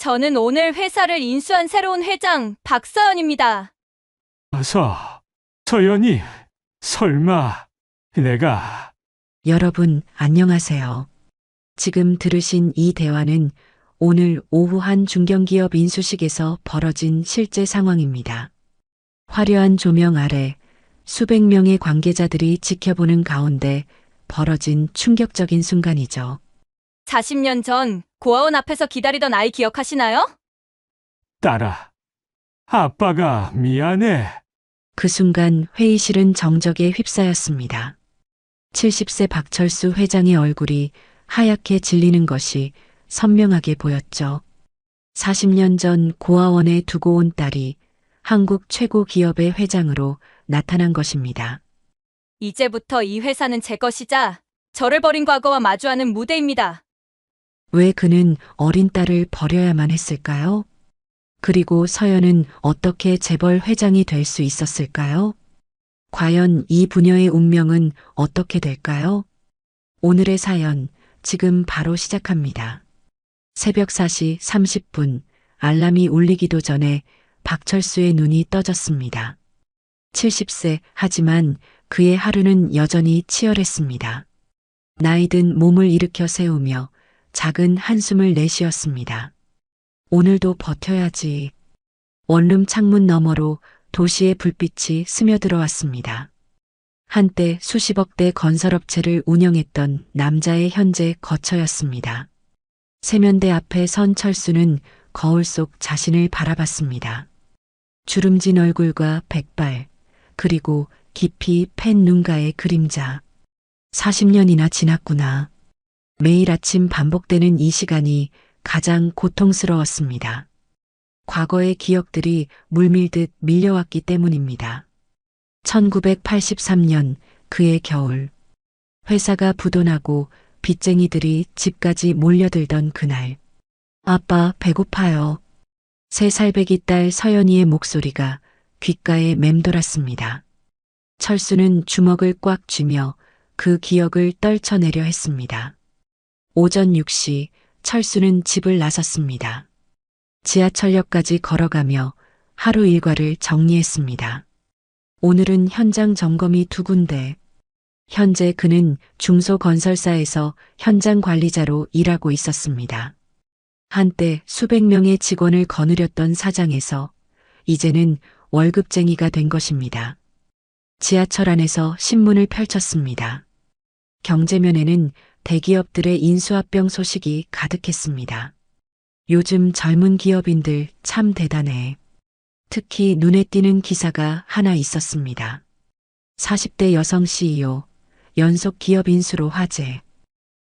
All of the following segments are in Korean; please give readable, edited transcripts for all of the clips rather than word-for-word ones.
저는 오늘 회사를 인수한 새로운 회장 박서연입니다. 서연이, 설마, 내가, 여러분, 안녕하세요. 지금 들으신 이 대화는 오늘 오후 한 중견기업 인수식에서 벌어진 실제 상황입니다. 화려한 조명 아래 수백 명의 관계자들이 지켜보는 가운데 벌어진 충격적인 순간이죠. 40년 전 고아원 앞에서 기다리던 아이 기억하시나요? 딸아, 아빠가 미안해. 그 순간 회의실은 정적에 휩싸였습니다. 70세 박철수 회장의 얼굴이 하얗게 질리는 것이 선명하게 보였죠. 40년 전 고아원에 두고 온 딸이 한국 최고 기업의 회장으로 나타난 것입니다. 이제부터 이 회사는 제 것이자 저를 버린 과거와 마주하는 무대입니다. 왜 그는 어린 딸을 버려야만 했을까요? 그리고 서연은 어떻게 재벌 회장이 될 수 있었을까요? 과연 이 부녀의 운명은 어떻게 될까요? 오늘의 사연, 지금 바로 시작합니다. 새벽 4시 30분, 알람이 울리기도 전에 박철수의 눈이 떠졌습니다. 70세, 하지만 그의 하루는 여전히 치열했습니다. 나이든 몸을 일으켜 세우며 작은 한숨을 내쉬었습니다. 오늘도 버텨야지. 원룸 창문 너머로 도시의 불빛이 스며들어 왔습니다. 한때 수십억대 건설업체를 운영했던 남자의 현재 거처였습니다. 세면대 앞에 선 철수는 거울 속 자신을 바라봤습니다. 주름진 얼굴과 백발, 그리고 깊이 팬 눈가의 그림자. 40년이나 지났구나. 매일 아침 반복되는 이 시간이 가장 고통스러웠습니다. 과거의 기억들이 물밀듯 밀려왔기 때문입니다. 1983년 그의 겨울. 회사가 부도나고 빚쟁이들이 집까지 몰려들던 그날. 아빠, 배고파요. 세 살배기 딸 서연이의 목소리가 귓가에 맴돌았습니다. 철수는 주먹을 꽉 쥐며 그 기억을 떨쳐내려 했습니다. 오전 6시 철수는 집을 나섰습니다. 지하철역까지 걸어가며 하루 일과를 정리했습니다. 오늘은 현장 점검이 2군데. 현재 그는 중소건설사에서 현장 관리자로 일하고 있었습니다. 한때 수백 명의 직원을 거느렸던 사장에서 이제는 월급쟁이가 된 것입니다. 지하철 안에서 신문을 펼쳤습니다. 경제면에는 대기업들의 인수합병 소식이 가득했습니다. 요즘 젊은 기업인들 참 대단해. 특히 눈에 띄는 기사가 하나 있었습니다. 40대 여성 CEO, 연속 기업 인수로 화제.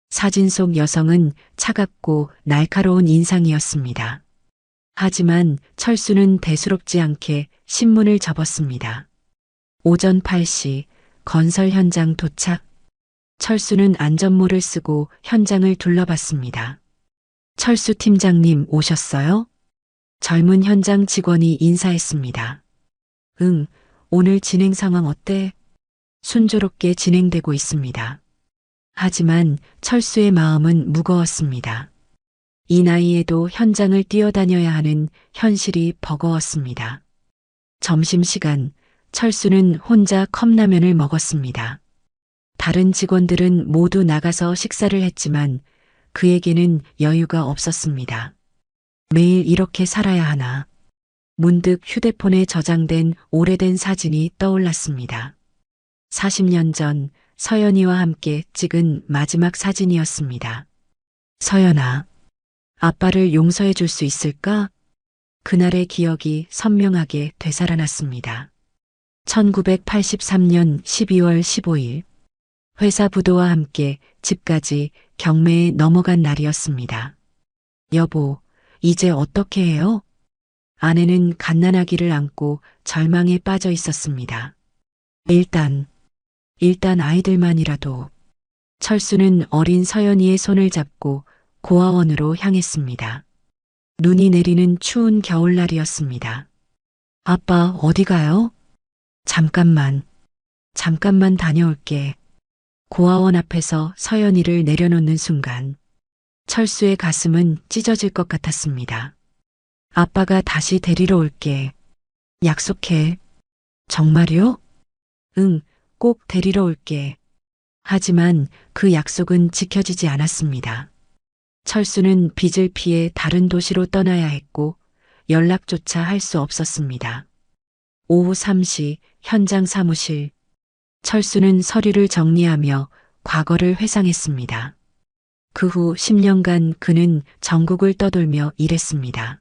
사진 속 여성은 차갑고 날카로운 인상이었습니다. 하지만 철수는 대수롭지 않게 신문을 접었습니다. 오전 8시 건설 현장 도착. 철수는 안전모를 쓰고 현장을 둘러봤습니다. 철수 팀장님 오셨어요? 젊은 현장 직원이 인사했습니다. 응, 오늘 진행 상황 어때? 순조롭게 진행되고 있습니다. 하지만 철수의 마음은 무거웠습니다. 이 나이에도 현장을 뛰어다녀야 하는 현실이 버거웠습니다. 점심시간, 철수는 혼자 컵라면을 먹었습니다. 다른 직원들은 모두 나가서 식사를 했지만 그에게는 여유가 없었습니다. 매일 이렇게 살아야 하나. 문득 휴대폰에 저장된 오래된 사진이 떠올랐습니다. 40년 전 서연이와 함께 찍은 마지막 사진이었습니다. 서연아, 아빠를 용서해 줄 수 있을까? 그날의 기억이 선명하게 되살아났습니다. 1983년 12월 15일, 회사 부도와 함께 집까지 경매에 넘어간 날이었습니다. 여보, 이제 어떻게 해요? 아내는 갓난아기를 안고 절망에 빠져 있었습니다. 일단 아이들만이라도. 철수는 어린 서연이의 손을 잡고 고아원으로 향했습니다. 눈이 내리는 추운 겨울날이었습니다. 아빠, 어디 가요? 잠깐만 다녀올게. 고아원 앞에서 서연이를 내려놓는 순간 철수의 가슴은 찢어질 것 같았습니다. 아빠가 다시 데리러 올게. 약속해. 정말요? 응, 꼭 데리러 올게. 하지만 그 약속은 지켜지지 않았습니다. 철수는 빚을 피해 다른 도시로 떠나야 했고 연락조차 할 수 없었습니다. 오후 3시 현장 사무실. 철수는 서류를 정리하며 과거를 회상했습니다. 그 후 10년간 그는 전국을 떠돌며 일했습니다.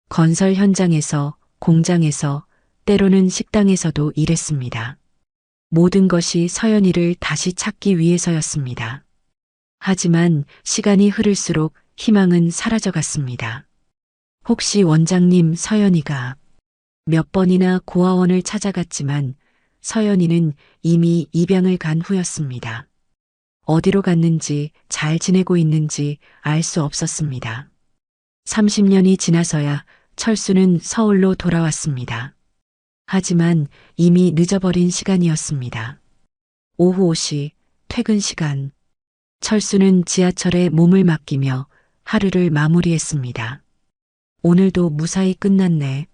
건설 현장에서, 공장에서, 때로는 식당에서도 일했습니다. 모든 것이 서연이를 다시 찾기 위해서였습니다. 하지만 시간이 흐를수록 희망은 사라져갔습니다. 혹시 원장님 서연이가 몇 번이나 고아원을 찾아갔지만 서연이는 이미 입양을 간 후였습니다. 어디로 갔는지 잘 지내고 있는지 알 수 없었습니다. 30년이 지나서야 철수는 서울로 돌아왔습니다. 하지만 이미 늦어버린 시간이었습니다. 오후 5시 퇴근 시간. 철수는 지하철에 몸을 맡기며 하루를 마무리했습니다. 오늘도 무사히 끝났네.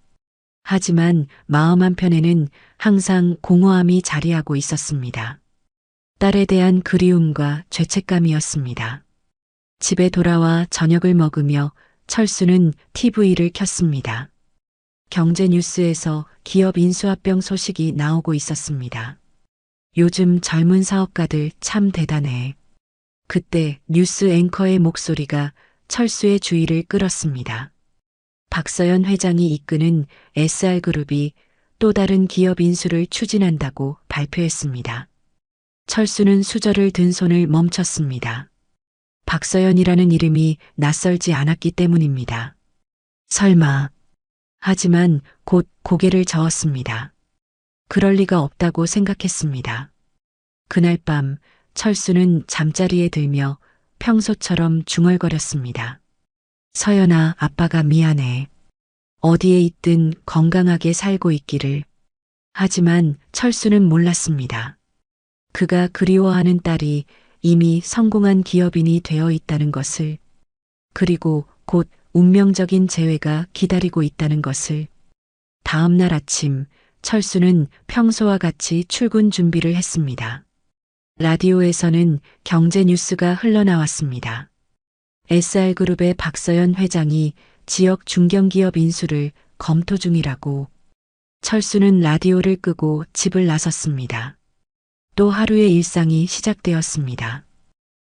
하지만 마음 한편에는 항상 공허함이 자리하고 있었습니다. 딸에 대한 그리움과 죄책감이었습니다. 집에 돌아와 저녁을 먹으며 철수는 TV를 켰습니다. 경제 뉴스에서 기업 인수합병 소식이 나오고 있었습니다. 요즘 젊은 사업가들 참 대단해. 그때 뉴스 앵커의 목소리가 철수의 주의를 끌었습니다. 박서연 회장이 이끄는 SR그룹이 또 다른 기업 인수를 추진한다고 발표했습니다. 철수는 수저를 든 손을 멈췄습니다. 박서연이라는 이름이 낯설지 않았기 때문입니다. 설마. 하지만 곧 고개를 저었습니다. 그럴 리가 없다고 생각했습니다. 그날 밤 철수는 잠자리에 들며 평소처럼 중얼거렸습니다. 서연아, 아빠가 미안해. 어디에 있든 건강하게 살고 있기를. 하지만 철수는 몰랐습니다. 그가 그리워하는 딸이 이미 성공한 기업인이 되어 있다는 것을, 그리고 곧 운명적인 재회가 기다리고 있다는 것을. 다음 날 아침 철수는 평소와 같이 출근 준비를 했습니다. 라디오에서는 경제 뉴스가 흘러나왔습니다. SR그룹의 박서연 회장이 지역 중견기업 인수를 검토 중이라고. 철수는 라디오를 끄고 집을 나섰습니다. 또 하루의 일상이 시작되었습니다.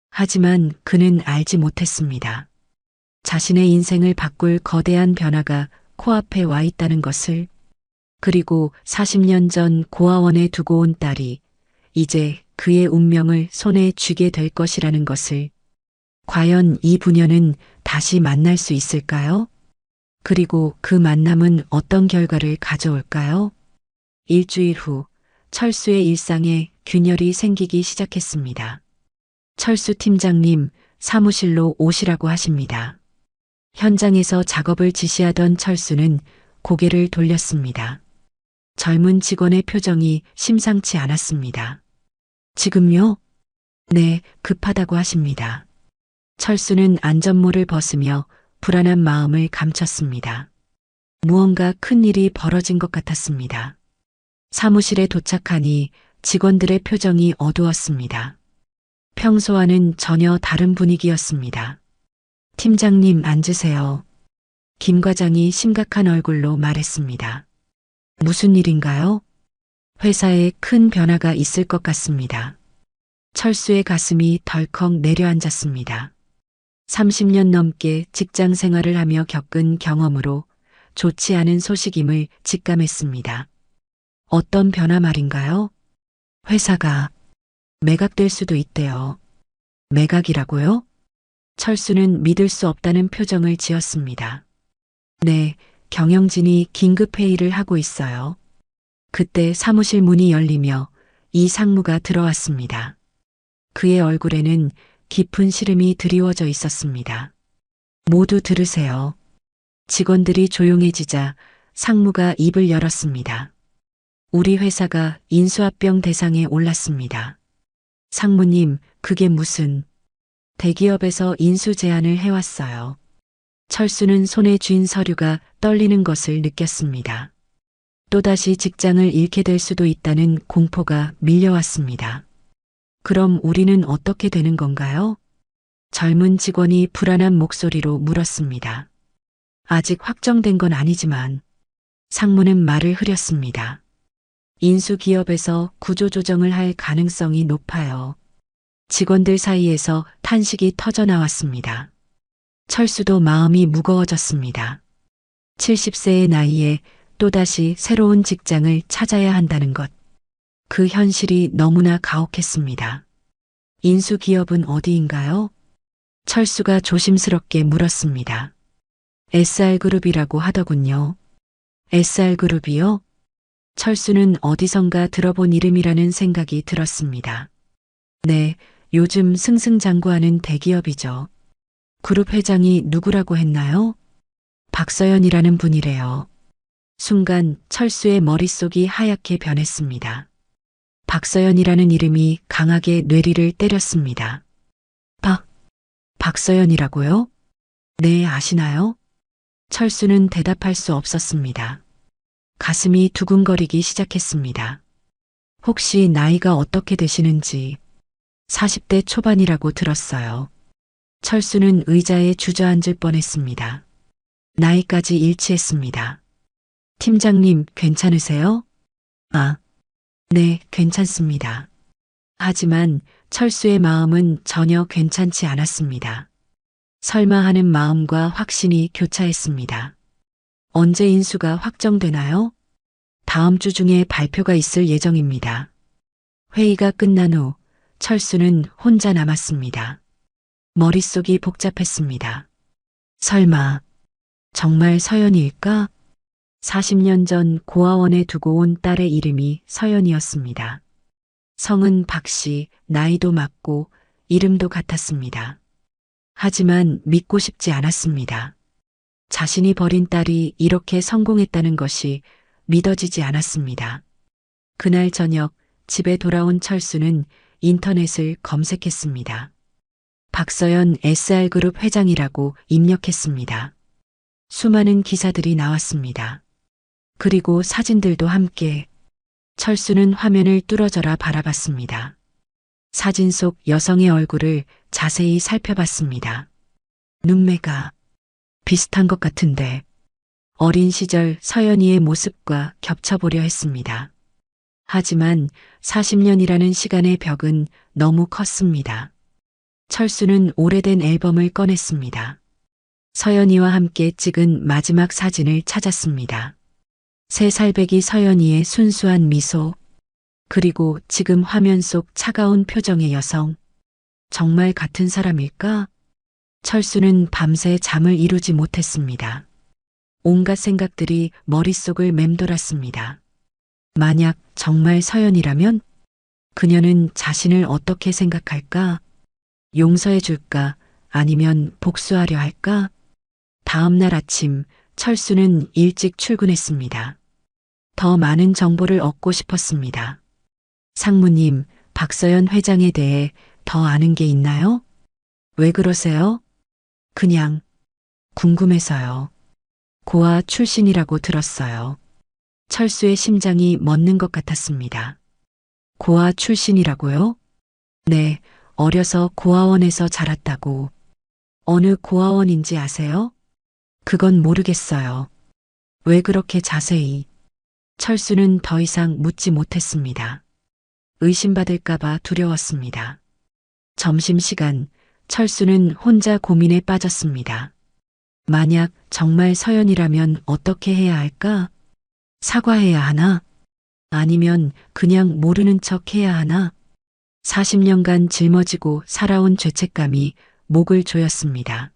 하지만 그는 알지 못했습니다. 자신의 인생을 바꿀 거대한 변화가 코앞에 와 있다는 것을. 그리고 40년 전 고아원에 두고 온 딸이 이제 그의 운명을 손에 쥐게 될 것이라는 것을. 과연 이 부녀는 다시 만날 수 있을까요? 그리고 그 만남은 어떤 결과를 가져올까요? 일주일 후 철수의 일상에 균열이 생기기 시작했습니다. 철수 팀장님, 사무실로 오시라고 하십니다. 현장에서 작업을 지시하던 철수는 고개를 돌렸습니다. 젊은 직원의 표정이 심상치 않았습니다. 지금요? 네, 급하다고 하십니다. 철수는 안전모를 벗으며 불안한 마음을 감췄습니다. 무언가 큰 일이 벌어진 것 같았습니다. 사무실에 도착하니 직원들의 표정이 어두웠습니다. 평소와는 전혀 다른 분위기였습니다. 팀장님 앉으세요. 김 과장이 심각한 얼굴로 말했습니다. 무슨 일인가요? 회사에 큰 변화가 있을 것 같습니다. 철수의 가슴이 덜컥 내려앉았습니다. 30년 넘게 직장 생활을 하며 겪은 경험으로 좋지 않은 소식임을 직감했습니다. 어떤 변화 말인가요? 회사가 매각될 수도 있대요. 매각이라고요? 철수는 믿을 수 없다는 표정을 지었습니다. 네, 경영진이 긴급회의를 하고 있어요. 그때 사무실 문이 열리며 이 상무가 들어왔습니다. 그의 얼굴에는 깊은 시름이 드리워져 있었습니다. 모두 들으세요. 직원들이 조용해지자 상무가 입을 열었습니다. 우리 회사가 인수합병 대상에 올랐습니다. 상무님, 그게 무슨... 대기업에서 인수 제안을 해왔어요. 철수는 손에 쥔 서류가 떨리는 것을 느꼈습니다. 또다시 직장을 잃게 될 수도 있다는 공포가 밀려왔습니다. 그럼 우리는 어떻게 되는 건가요? 젊은 직원이 불안한 목소리로 물었습니다. 아직 확정된 건 아니지만 상무는 말을 흐렸습니다. 인수기업에서 구조조정을 할 가능성이 높아요. 직원들 사이에서 탄식이 터져 나왔습니다. 철수도 마음이 무거워졌습니다. 70세의 나이에 또다시 새로운 직장을 찾아야 한다는 것. 그 현실이 너무나 가혹했습니다. 인수기업은 어디인가요? 철수가 조심스럽게 물었습니다. SR그룹이라고 하더군요. SR그룹이요? 철수는 어디선가 들어본 이름이라는 생각이 들었습니다. 네, 요즘 승승장구하는 대기업이죠. 그룹 회장이 누구라고 했나요? 박서연이라는 분이래요. 순간 철수의 머릿속이 하얗게 변했습니다. 박서연이라는 이름이 강하게 뇌리를 때렸습니다. 박서연이라고요? 네, 아시나요? 철수는 대답할 수 없었습니다. 가슴이 두근거리기 시작했습니다. 혹시 나이가 어떻게 되시는지 40대 초반이라고 들었어요. 철수는 의자에 주저앉을 뻔했습니다. 나이까지 일치했습니다. 팀장님, 괜찮으세요? 네, 괜찮습니다. 하지만 철수의 마음은 전혀 괜찮지 않았습니다. 설마 하는 마음과 확신이 교차했습니다. 언제 인수가 확정되나요? 다음 주 중에 발표가 있을 예정입니다. 회의가 끝난 후 철수는 혼자 남았습니다. 머릿속이 복잡했습니다. 설마 정말 서연이일까? 40년 전 고아원에 두고 온 딸의 이름이 서연이었습니다. 성은 박씨, 나이도 맞고 이름도 같았습니다. 하지만 믿고 싶지 않았습니다. 자신이 버린 딸이 이렇게 성공했다는 것이 믿어지지 않았습니다. 그날 저녁 집에 돌아온 철수는 인터넷을 검색했습니다. 박서연 SR그룹 회장이라고 입력했습니다. 수많은 기사들이 나왔습니다. 그리고 사진들도 함께. 철수는 화면을 뚫어져라 바라봤습니다. 사진 속 여성의 얼굴을 자세히 살펴봤습니다. 눈매가 비슷한 것 같은데 어린 시절 서연이의 모습과 겹쳐보려 했습니다. 하지만 40년이라는 시간의 벽은 너무 컸습니다. 철수는 오래된 앨범을 꺼냈습니다. 서연이와 함께 찍은 마지막 사진을 찾았습니다. 새 살배기 서연이의 순수한 미소, 그리고 지금 화면 속 차가운 표정의 여성. 정말 같은 사람일까? 철수는 밤새 잠을 이루지 못했습니다. 온갖 생각들이 머릿속을 맴돌았습니다. 만약 정말 서연이라면 그녀는 자신을 어떻게 생각할까? 용서해 줄까? 아니면 복수하려 할까? 다음 날 아침 철수는 일찍 출근했습니다. 더 많은 정보를 얻고 싶었습니다. 상무님, 박서연 회장에 대해 더 아는 게 있나요? 왜 그러세요? 그냥 궁금해서요. 고아 출신이라고 들었어요. 철수의 심장이 멎는 것 같았습니다. 고아 출신이라고요? 네, 어려서 고아원에서 자랐다고. 어느 고아원인지 아세요? 그건 모르겠어요. 왜 그렇게 자세히? 철수는 더 이상 묻지 못했습니다. 의심받을까봐 두려웠습니다. 점심시간, 철수는 혼자 고민에 빠졌습니다. 만약 정말 서연이라면 어떻게 해야 할까? 사과해야 하나? 아니면 그냥 모르는 척 해야 하나? 40년간 짊어지고 살아온 죄책감이 목을 조였습니다.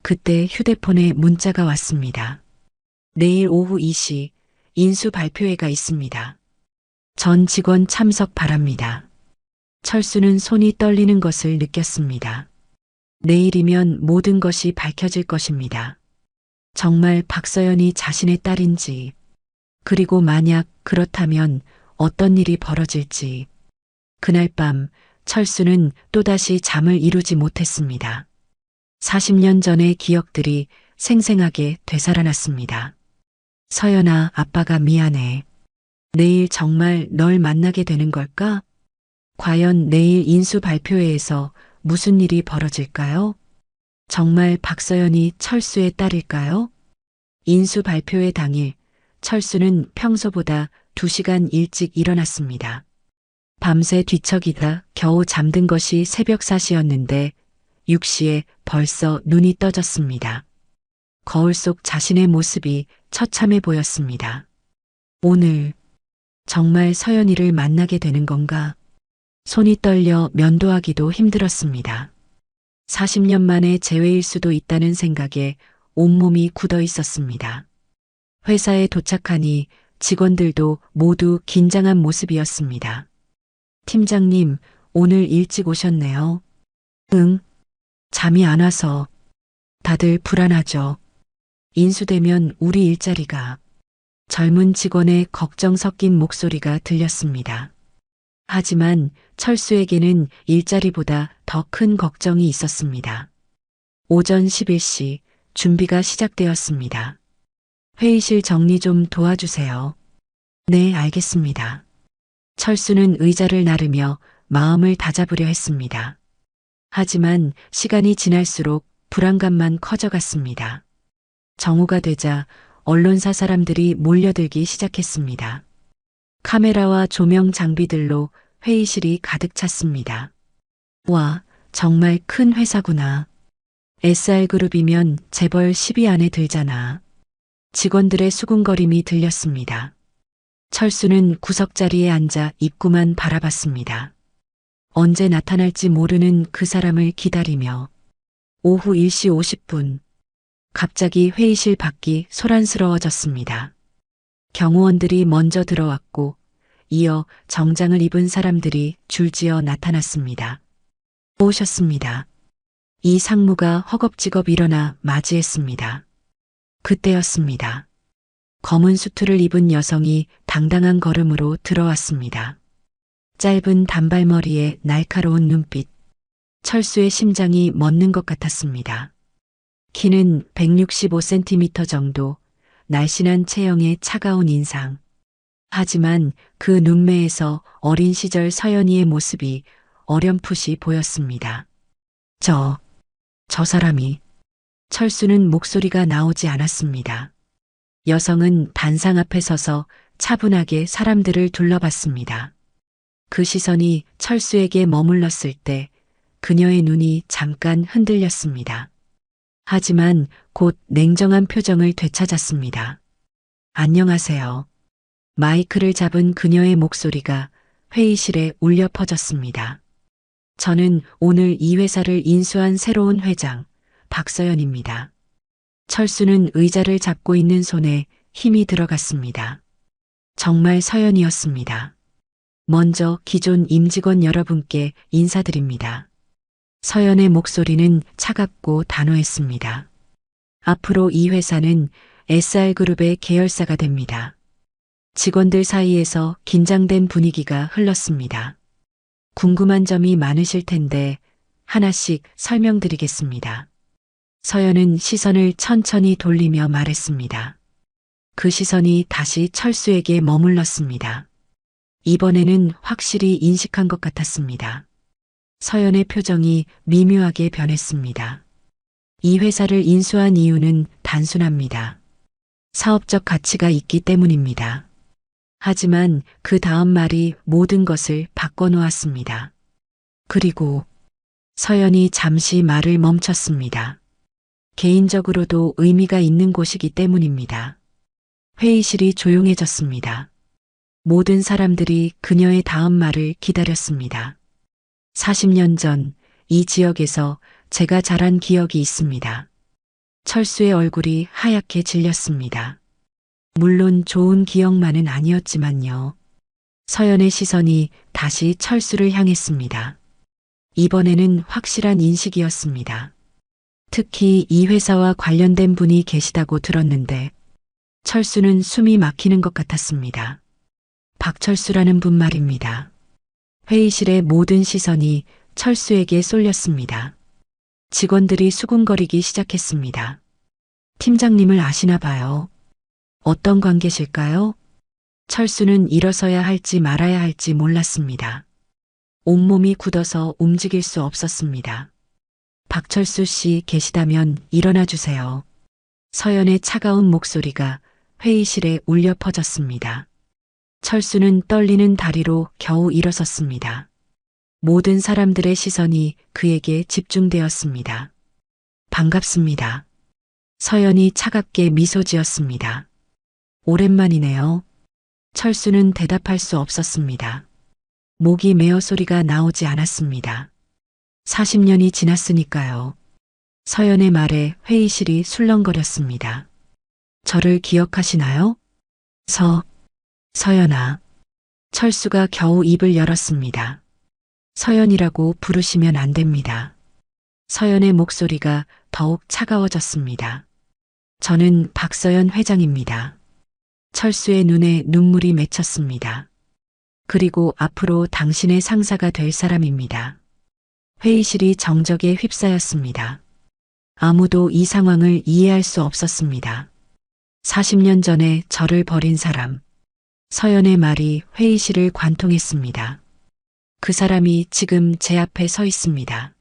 그때 휴대폰에 문자가 왔습니다. 내일 오후 2시 인수 발표회가 있습니다. 전 직원 참석 바랍니다. 철수는 손이 떨리는 것을 느꼈습니다. 내일이면 모든 것이 밝혀질 것입니다. 정말 박서연이 자신의 딸인지, 그리고 만약 그렇다면 어떤 일이 벌어질지. 그날 밤 철수는 또다시 잠을 이루지 못했습니다. 40년 전의 기억들이 생생하게 되살아났습니다. 서연아, 아빠가 미안해. 내일 정말 널 만나게 되는 걸까? 과연 내일 인수 발표회에서 무슨 일이 벌어질까요? 정말 박서연이 철수의 딸일까요? 인수 발표회 당일, 철수는 평소보다 2시간 일찍 일어났습니다. 밤새 뒤척이다 겨우 잠든 것이 새벽 4시였는데 6시에 벌써 눈이 떠졌습니다. 거울 속 자신의 모습이 처참해 보였습니다. 오늘 정말 서연이를 만나게 되는 건가? 손이 떨려 면도하기도 힘들었습니다. 40년 만에 재회일 수도 있다는 생각에 온몸이 굳어 있었습니다. 회사에 도착하니 직원들도 모두 긴장한 모습이었습니다. 팀장님, 오늘 일찍 오셨네요. 응, 잠이 안 와서. 다들 불안하죠. 인수되면 우리 일자리가. 젊은 직원의 걱정 섞인 목소리가 들렸습니다. 하지만 철수에게는 일자리보다 더 큰 걱정이 있었습니다. 오전 11시 준비가 시작되었습니다. 회의실 정리 좀 도와주세요. 네, 알겠습니다. 철수는 의자를 나르며 마음을 다잡으려 했습니다. 하지만 시간이 지날수록 불안감만 커져갔습니다. 정오가 되자 언론사 사람들이 몰려들기 시작했습니다. 카메라와 조명 장비들로 회의실이 가득 찼습니다. 와, 정말 큰 회사구나. SR그룹이면 재벌 10위 안에 들잖아. 직원들의 수군거림이 들렸습니다. 철수는 구석자리에 앉아 입구만 바라봤습니다. 언제 나타날지 모르는 그 사람을 기다리며 오후 1시 50분 갑자기 회의실 밖이 소란스러워졌습니다. 경호원들이 먼저 들어왔고 이어 정장을 입은 사람들이 줄지어 나타났습니다. 오셨습니다. 이 상무가 허겁지겁 일어나 맞이했습니다. 그때였습니다. 검은 수트를 입은 여성이 당당한 걸음으로 들어왔습니다. 짧은 단발머리에 날카로운 눈빛. 철수의 심장이 멎는 것 같았습니다. 키는 165cm 정도, 날씬한 체형에 차가운 인상. 하지만 그 눈매에서 어린 시절 서연이의 모습이 어렴풋이 보였습니다. 저 사람이. 철수는 목소리가 나오지 않았습니다. 여성은 단상 앞에 서서 차분하게 사람들을 둘러봤습니다. 그 시선이 철수에게 머물렀을 때 그녀의 눈이 잠깐 흔들렸습니다. 하지만 곧 냉정한 표정을 되찾았습니다. 안녕하세요. 마이크를 잡은 그녀의 목소리가 회의실에 울려 퍼졌습니다. 저는 오늘 이 회사를 인수한 새로운 회장, 박서연입니다. 철수는 의자를 잡고 있는 손에 힘이 들어갔습니다. 정말 서연이었습니다. 먼저 기존 임직원 여러분께 인사드립니다. 서연의 목소리는 차갑고 단호했습니다. 앞으로 이 회사는 SR그룹의 계열사가 됩니다. 직원들 사이에서 긴장된 분위기가 흘렀습니다. 궁금한 점이 많으실 텐데 하나씩 설명드리겠습니다. 서연은 시선을 천천히 돌리며 말했습니다. 그 시선이 다시 철수에게 머물렀습니다. 이번에는 확실히 인식한 것 같았습니다. 서연의 표정이 미묘하게 변했습니다. 이 회사를 인수한 이유는 단순합니다. 사업적 가치가 있기 때문입니다. 하지만 그 다음 말이 모든 것을 바꿔놓았습니다. 그리고 서연이 잠시 말을 멈췄습니다. 개인적으로도 의미가 있는 곳이기 때문입니다. 회의실이 조용해졌습니다. 모든 사람들이 그녀의 다음 말을 기다렸습니다. 40년 전 이 지역에서 제가 자란 기억이 있습니다. 철수의 얼굴이 하얗게 질렸습니다. 물론 좋은 기억만은 아니었지만요. 서연의 시선이 다시 철수를 향했습니다. 이번에는 확실한 인식이었습니다. 특히 이 회사와 관련된 분이 계시다고 들었는데 철수는 숨이 막히는 것 같았습니다. 박철수라는 분 말입니다. 회의실의 모든 시선이 철수에게 쏠렸습니다. 직원들이 수군거리기 시작했습니다. 팀장님을 아시나 봐요. 어떤 관계실까요? 철수는 일어서야 할지 말아야 할지 몰랐습니다. 온몸이 굳어서 움직일 수 없었습니다. 박철수 씨 계시다면 일어나 주세요. 서연의 차가운 목소리가 회의실에 울려 퍼졌습니다. 철수는 떨리는 다리로 겨우 일어섰습니다. 모든 사람들의 시선이 그에게 집중되었습니다. 반갑습니다. 서연이 차갑게 미소 지었습니다. 오랜만이네요. 철수는 대답할 수 없었습니다. 목이 메어 소리가 나오지 않았습니다. 40년이 지났으니까요. 서연의 말에 회의실이 술렁거렸습니다. 저를 기억하시나요? 서연아. 철수가 겨우 입을 열었습니다. 서연이라고 부르시면 안 됩니다. 서연의 목소리가 더욱 차가워졌습니다. 저는 박서연 회장입니다. 철수의 눈에 눈물이 맺혔습니다. 그리고 앞으로 당신의 상사가 될 사람입니다. 회의실이 정적에 휩싸였습니다. 아무도 이 상황을 이해할 수 없었습니다. 40년 전에 저를 버린 사람. 서연의 말이 회의실을 관통했습니다. 그 사람이 지금 제 앞에 서 있습니다.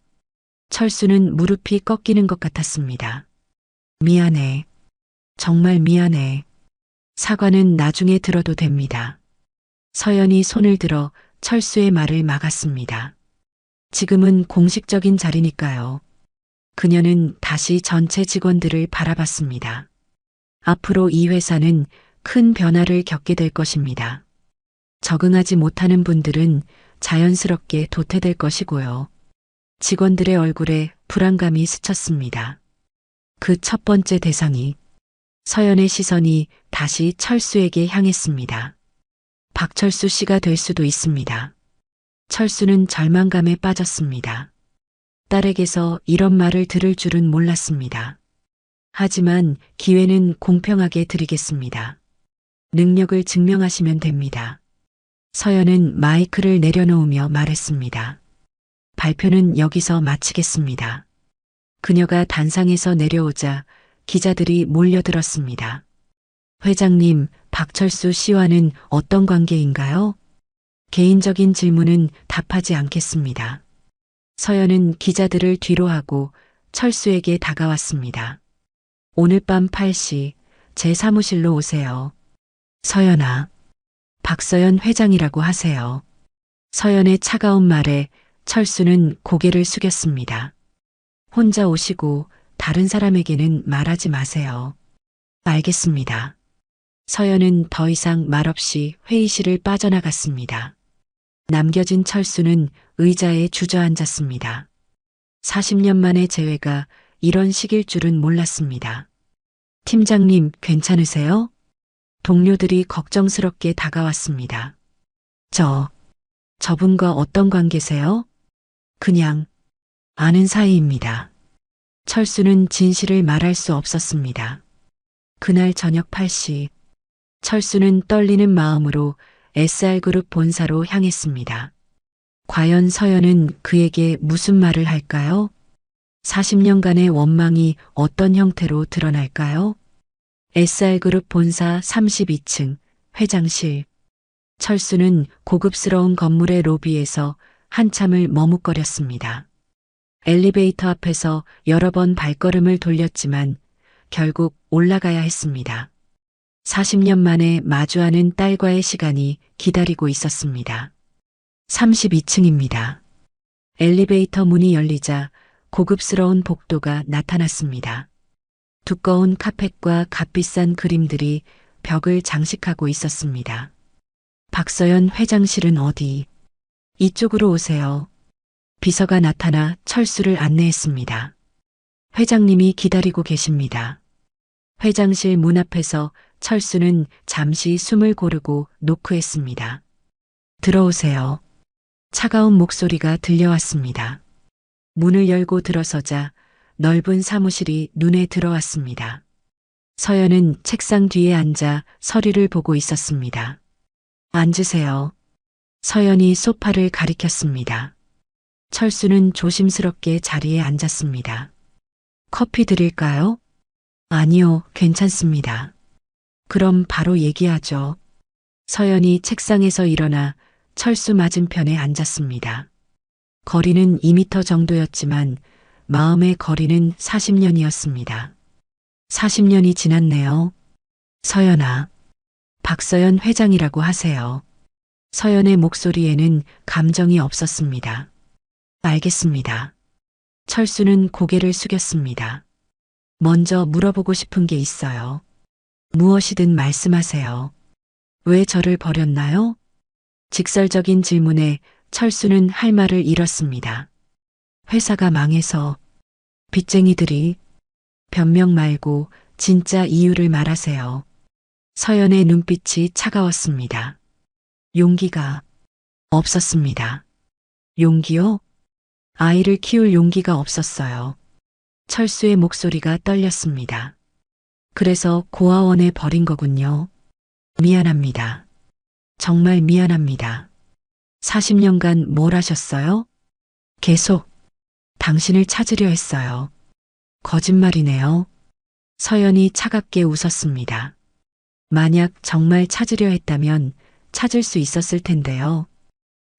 철수는 무릎이 꺾이는 것 같았습니다. 미안해. 정말 미안해. 사과는 나중에 들어도 됩니다. 서연이 손을 들어 철수의 말을 막았습니다. 지금은 공식적인 자리니까요. 그녀는 다시 전체 직원들을 바라봤습니다. 앞으로 이 회사는 큰 변화를 겪게 될 것입니다. 적응하지 못하는 분들은 자연스럽게 도태될 것이고요. 직원들의 얼굴에 불안감이 스쳤습니다. 그 첫 번째 대상이 서연의 시선이 다시 철수에게 향했습니다. 박철수 씨가 될 수도 있습니다. 철수는 절망감에 빠졌습니다. 딸에게서 이런 말을 들을 줄은 몰랐습니다. 하지만 기회는 공평하게 드리겠습니다. 능력을 증명하시면 됩니다. 서연은 마이크를 내려놓으며 말했습니다. 발표는 여기서 마치겠습니다. 그녀가 단상에서 내려오자 기자들이 몰려들었습니다. 회장님, 박철수 씨와는 어떤 관계인가요? 개인적인 질문은 답하지 않겠습니다. 서연은 기자들을 뒤로하고 철수에게 다가왔습니다. 오늘 밤 8시 제 사무실로 오세요. 서연아. 박서연 회장이라고 하세요. 서연의 차가운 말에 철수는 고개를 숙였습니다. 혼자 오시고 다른 사람에게는 말하지 마세요. 알겠습니다. 서연은 더 이상 말없이 회의실을 빠져나갔습니다. 남겨진 철수는 의자에 주저앉았습니다. 40년 만의 재회가 이런 식일 줄은 몰랐습니다. 팀장님, 괜찮으세요? 동료들이 걱정스럽게 다가왔습니다. 저분과 어떤 관계세요? 그냥 아는 사이입니다. 철수는 진실을 말할 수 없었습니다. 그날 저녁 8시, 철수는 떨리는 마음으로 SR그룹 본사로 향했습니다. 과연 서연은 그에게 무슨 말을 할까요? 40년간의 원망이 어떤 형태로 드러날까요? SR그룹 본사 32층 회장실. 철수는 고급스러운 건물의 로비에서 한참을 머뭇거렸습니다. 엘리베이터 앞에서 여러 번 발걸음을 돌렸지만 결국 올라가야 했습니다. 40년 만에 마주하는 딸과의 시간이 기다리고 있었습니다. 32층입니다. 엘리베이터 문이 열리자 고급스러운 복도가 나타났습니다. 두꺼운 카펫과 값비싼 그림들이 벽을 장식하고 있었습니다. 박서연 회장실은 어디? 이쪽으로 오세요. 비서가 나타나 철수를 안내했습니다. 회장님이 기다리고 계십니다. 회장실 문 앞에서 철수는 잠시 숨을 고르고 노크했습니다. 들어오세요. 차가운 목소리가 들려왔습니다. 문을 열고 들어서자 넓은 사무실이 눈에 들어왔습니다. 서연은 책상 뒤에 앉아 서류를 보고 있었습니다. 앉으세요. 서연이 소파를 가리켰습니다. 철수는 조심스럽게 자리에 앉았습니다. 커피 드릴까요? 아니요, 괜찮습니다. 그럼 바로 얘기하죠. 서연이 책상에서 일어나 철수 맞은편에 앉았습니다. 거리는 2미터 정도였지만 마음의 거리는 40년이었습니다. 40년이 지났네요. 서연아, 박서연 회장이라고 하세요. 서연의 목소리에는 감정이 없었습니다. 알겠습니다. 철수는 고개를 숙였습니다. 먼저 물어보고 싶은 게 있어요. 무엇이든 말씀하세요. 왜 저를 버렸나요? 직설적인 질문에 철수는 할 말을 잃었습니다. 회사가 망해서 빚쟁이들이 변명 말고 진짜 이유를 말하세요. 서연의 눈빛이 차가웠습니다. 용기가 없었습니다. 용기요? 아이를 키울 용기가 없었어요. 철수의 목소리가 떨렸습니다. 그래서 고아원에 버린 거군요. 미안합니다. 정말 미안합니다. 40년간 뭘 하셨어요? 계속 당신을 찾으려 했어요. 거짓말이네요. 서연이 차갑게 웃었습니다. 만약 정말 찾으려 했다면 찾을 수 있었을 텐데요.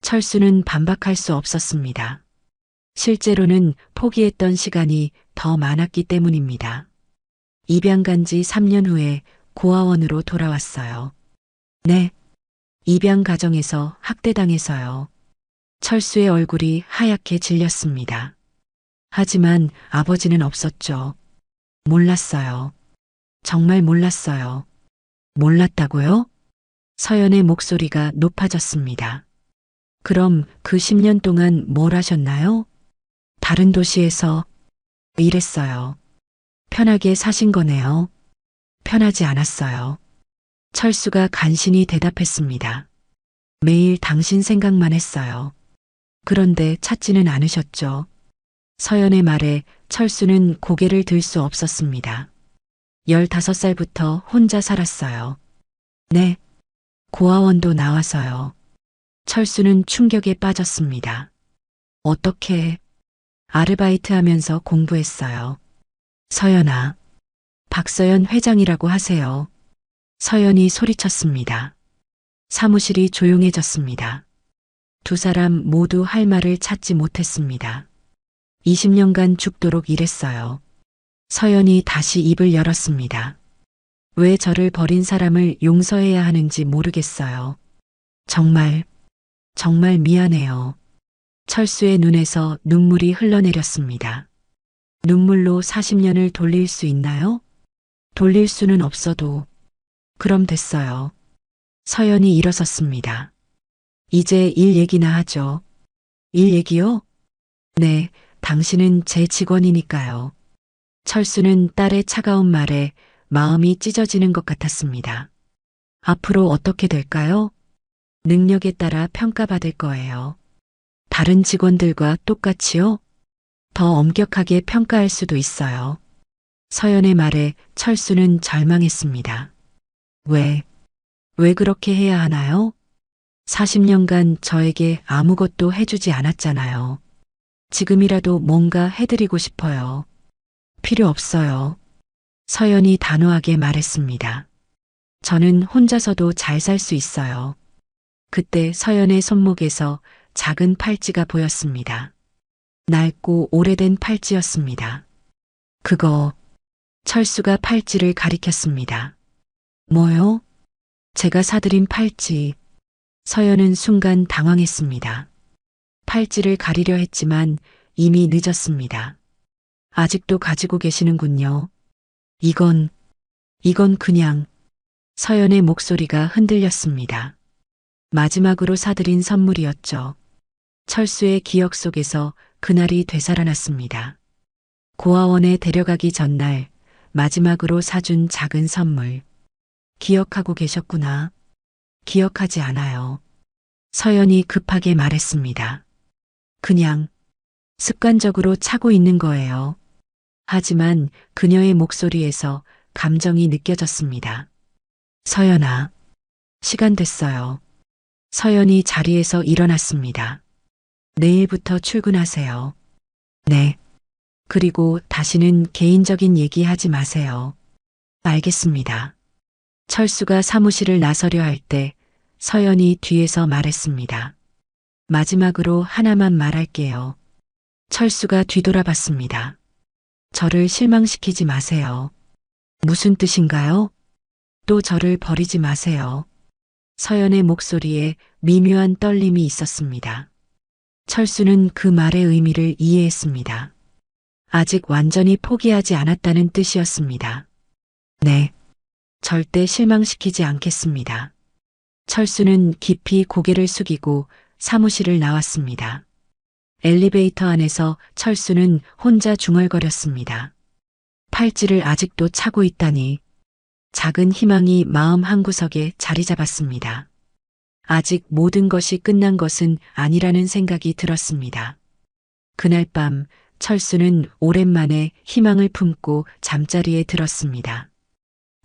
철수는 반박할 수 없었습니다. 실제로는 포기했던 시간이 더 많았기 때문입니다. 입양 간 지 3년 후에 고아원으로 돌아왔어요. 네. 입양 가정에서 학대당해서요. 철수의 얼굴이 하얗게 질렸습니다. 하지만 아버지는 없었죠. 몰랐어요. 정말 몰랐어요. 몰랐다고요? 서연의 목소리가 높아졌습니다. 그럼 그 10년 동안 뭘 하셨나요? 다른 도시에서 일했어요. 편하게 사신 거네요. 편하지 않았어요. 철수가 간신히 대답했습니다. 매일 당신 생각만 했어요. 그런데 찾지는 않으셨죠. 서연의 말에 철수는 고개를 들 수 없었습니다. 15살부터 혼자 살았어요. 네. 고아원도 나와서요. 철수는 충격에 빠졌습니다. 어떻게 아르바이트 하면서 공부했어요. 서연아, 박서연 회장이라고 하세요. 서연이 소리쳤습니다. 사무실이 조용해졌습니다. 두 사람 모두 할 말을 찾지 못했습니다. 20년간 죽도록 일했어요. 서연이 다시 입을 열었습니다. 왜 저를 버린 사람을 용서해야 하는지 모르겠어요. 정말 미안해요. 철수의 눈에서 눈물이 흘러내렸습니다. 눈물로 40년을 돌릴 수 있나요? 돌릴 수는 없어도 그럼 됐어요. 서연이 일어섰습니다. 이제 일 얘기나 하죠. 일 얘기요? 네, 당신은 제 직원이니까요. 철수는 딸의 차가운 말에 마음이 찢어지는 것 같았습니다. 앞으로 어떻게 될까요? 능력에 따라 평가받을 거예요. 다른 직원들과 똑같이요? 더 엄격하게 평가할 수도 있어요. 서연의 말에 철수는 절망했습니다. 왜 그렇게 해야 하나요? 40년간 저에게 아무것도 해주지 않았잖아요. 지금이라도 뭔가 해드리고 싶어요. 필요 없어요. 서연이 단호하게 말했습니다. 저는 혼자서도 잘 살 수 있어요. 그때 서연의 손목에서 작은 팔찌가 보였습니다. 낡고 오래된 팔찌였습니다. 그거, 철수가 팔찌를 가리켰습니다. 뭐요? 제가 사드린 팔찌. 서연은 순간 당황했습니다. 팔찌를 가리려 했지만 이미 늦었습니다. 아직도 가지고 계시는군요. 이건 그냥. 서연의 목소리가 흔들렸습니다. 마지막으로 사드린 선물이었죠. 철수의 기억 속에서 그날이 되살아났습니다. 고아원에 데려가기 전날 마지막으로 사준 작은 선물. 기억하고 계셨구나. 기억하지 않아요. 서연이 급하게 말했습니다. 그냥 습관적으로 차고 있는 거예요. 하지만 그녀의 목소리에서 감정이 느껴졌습니다. 서연아, 시간 됐어요. 서연이 자리에서 일어났습니다. 내일부터 출근하세요. 네. 그리고 다시는 개인적인 얘기 하지 마세요. 알겠습니다. 철수가 사무실을 나서려 할 때 서연이 뒤에서 말했습니다. 마지막으로 하나만 말할게요. 철수가 뒤돌아봤습니다. 저를 실망시키지 마세요. 무슨 뜻인가요? 또 저를 버리지 마세요. 서연의 목소리에 미묘한 떨림이 있었습니다. 철수는 그 말의 의미를 이해했습니다. 아직 완전히 포기하지 않았다는 뜻이었습니다. 네. 절대 실망시키지 않겠습니다. 철수는 깊이 고개를 숙이고 사무실을 나왔습니다. 엘리베이터 안에서 철수는 혼자 중얼거렸습니다. 팔찌를 아직도 차고 있다니. 작은 희망이 마음 한구석에 자리 잡았습니다. 아직 모든 것이 끝난 것은 아니라는 생각이 들었습니다. 그날 밤 철수는 오랜만에 희망을 품고 잠자리에 들었습니다.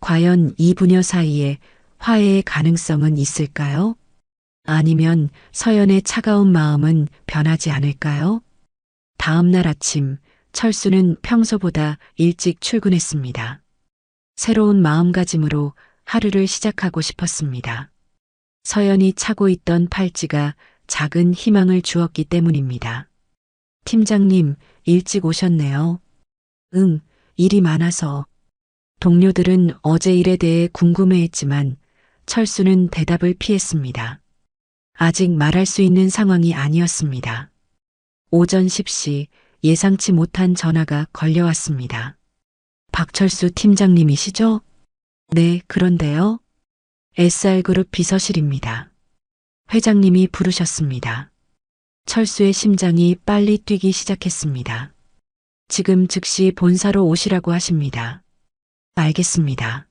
과연 이 부녀 사이에 화해의 가능성은 있을까요? 아니면 서연의 차가운 마음은 변하지 않을까요? 다음 날 아침 철수는 평소보다 일찍 출근했습니다. 새로운 마음가짐으로 하루를 시작하고 싶었습니다. 서연이 차고 있던 팔찌가 작은 희망을 주었기 때문입니다. 팀장님, 일찍 오셨네요. 응, 일이 많아서. 동료들은 어제 일에 대해 궁금해했지만 철수는 대답을 피했습니다. 아직 말할 수 있는 상황이 아니었습니다. 오전 10시 예상치 못한 전화가 걸려왔습니다. 박철수 팀장님이시죠? 네, 그런데요. SR그룹 비서실입니다. 회장님이 부르셨습니다. 철수의 심장이 빨리 뛰기 시작했습니다. 지금 즉시 본사로 오시라고 하십니다. 알겠습니다.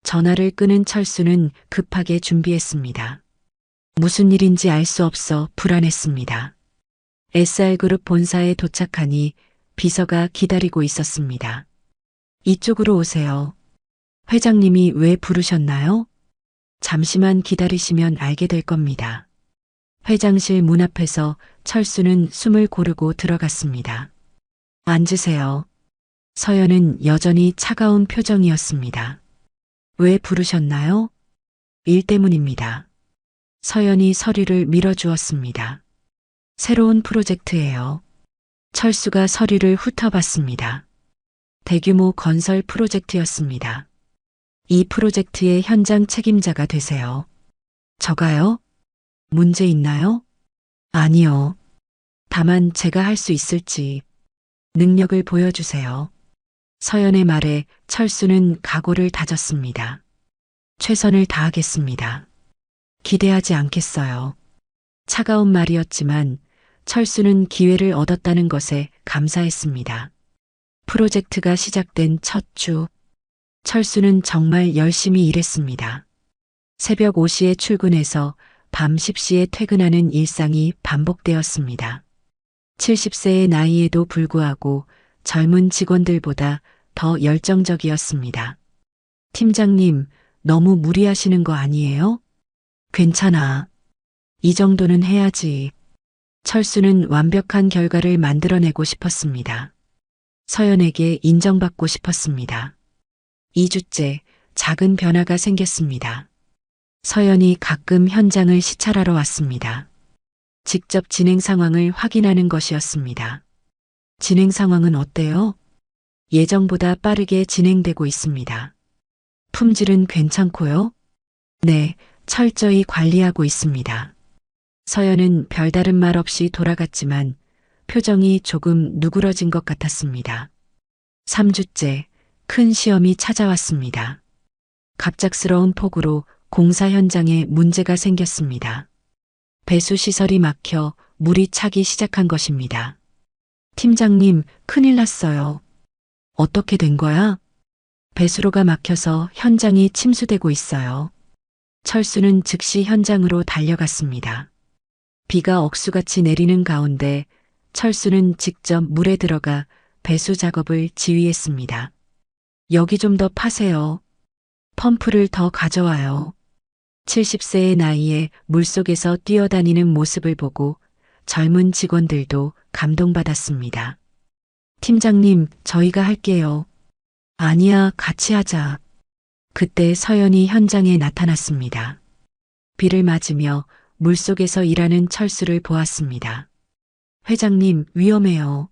전화를 끊은 철수는 급하게 준비했습니다. 무슨 일인지 알 수 없어 불안했습니다. SR그룹 본사에 도착하니 비서가 기다리고 있었습니다. 이쪽으로 오세요. 회장님이 왜 부르셨나요? 잠시만 기다리시면 알게 될 겁니다. 회장실 문 앞에서 철수는 숨을 고르고 들어갔습니다. 앉으세요. 서연은 여전히 차가운 표정이었습니다. 왜 부르셨나요? 일 때문입니다. 서연이 서류를 밀어주었습니다. 새로운 프로젝트예요. 철수가 서류를 훑어봤습니다. 대규모 건설 프로젝트였습니다. 이 프로젝트의 현장 책임자가 되세요. 저가요? 문제 있나요? 아니요. 다만 제가 할 수 있을지 능력을 보여주세요. 서연의 말에 철수는 각오를 다졌습니다. 최선을 다하겠습니다. 기대하지 않겠어요. 차가운 말이었지만 철수는 기회를 얻었다는 것에 감사했습니다. 프로젝트가 시작된 첫 주, 철수는 정말 열심히 일했습니다. 새벽 5시에 출근해서 밤 10시에 퇴근하는 일상이 반복되었습니다. 70세의 나이에도 불구하고 젊은 직원들보다 더 열정적이었습니다. 팀장님, 너무 무리하시는 거 아니에요? 괜찮아. 이 정도는 해야지. 철수는 완벽한 결과를 만들어내고 싶었습니다. 서연에게 인정받고 싶었습니다. 2주째 작은 변화가 생겼습니다. 서연이 가끔 현장을 시찰하러 왔습니다. 직접 진행 상황을 확인하는 것이었습니다. 진행 상황은 어때요? 예정보다 빠르게 진행되고 있습니다. 품질은 괜찮고요? 네, 철저히 관리하고 있습니다. 서연은 별다른 말 없이 돌아갔지만 표정이 조금 누그러진 것 같았습니다. 3주째 큰 시험이 찾아왔습니다. 갑작스러운 폭우로 공사 현장에 문제가 생겼습니다. 배수 시설이 막혀 물이 차기 시작한 것입니다. 팀장님, 큰일 났어요. 어떻게 된 거야? 배수로가 막혀서 현장이 침수되고 있어요. 철수는 즉시 현장으로 달려갔습니다. 비가 억수같이 내리는 가운데 철수는 직접 물에 들어가 배수 작업을 지휘했습니다. 여기 좀 더 파세요. 펌프를 더 가져와요. 70세의 나이에 물속에서 뛰어다니는 모습을 보고 젊은 직원들도 감동받았습니다. 팀장님, 저희가 할게요. 아니야, 같이 하자. 그때 서연이 현장에 나타났습니다. 비를 맞으며 물속에서 일하는 철수를 보았습니다. 회장님, 위험해요.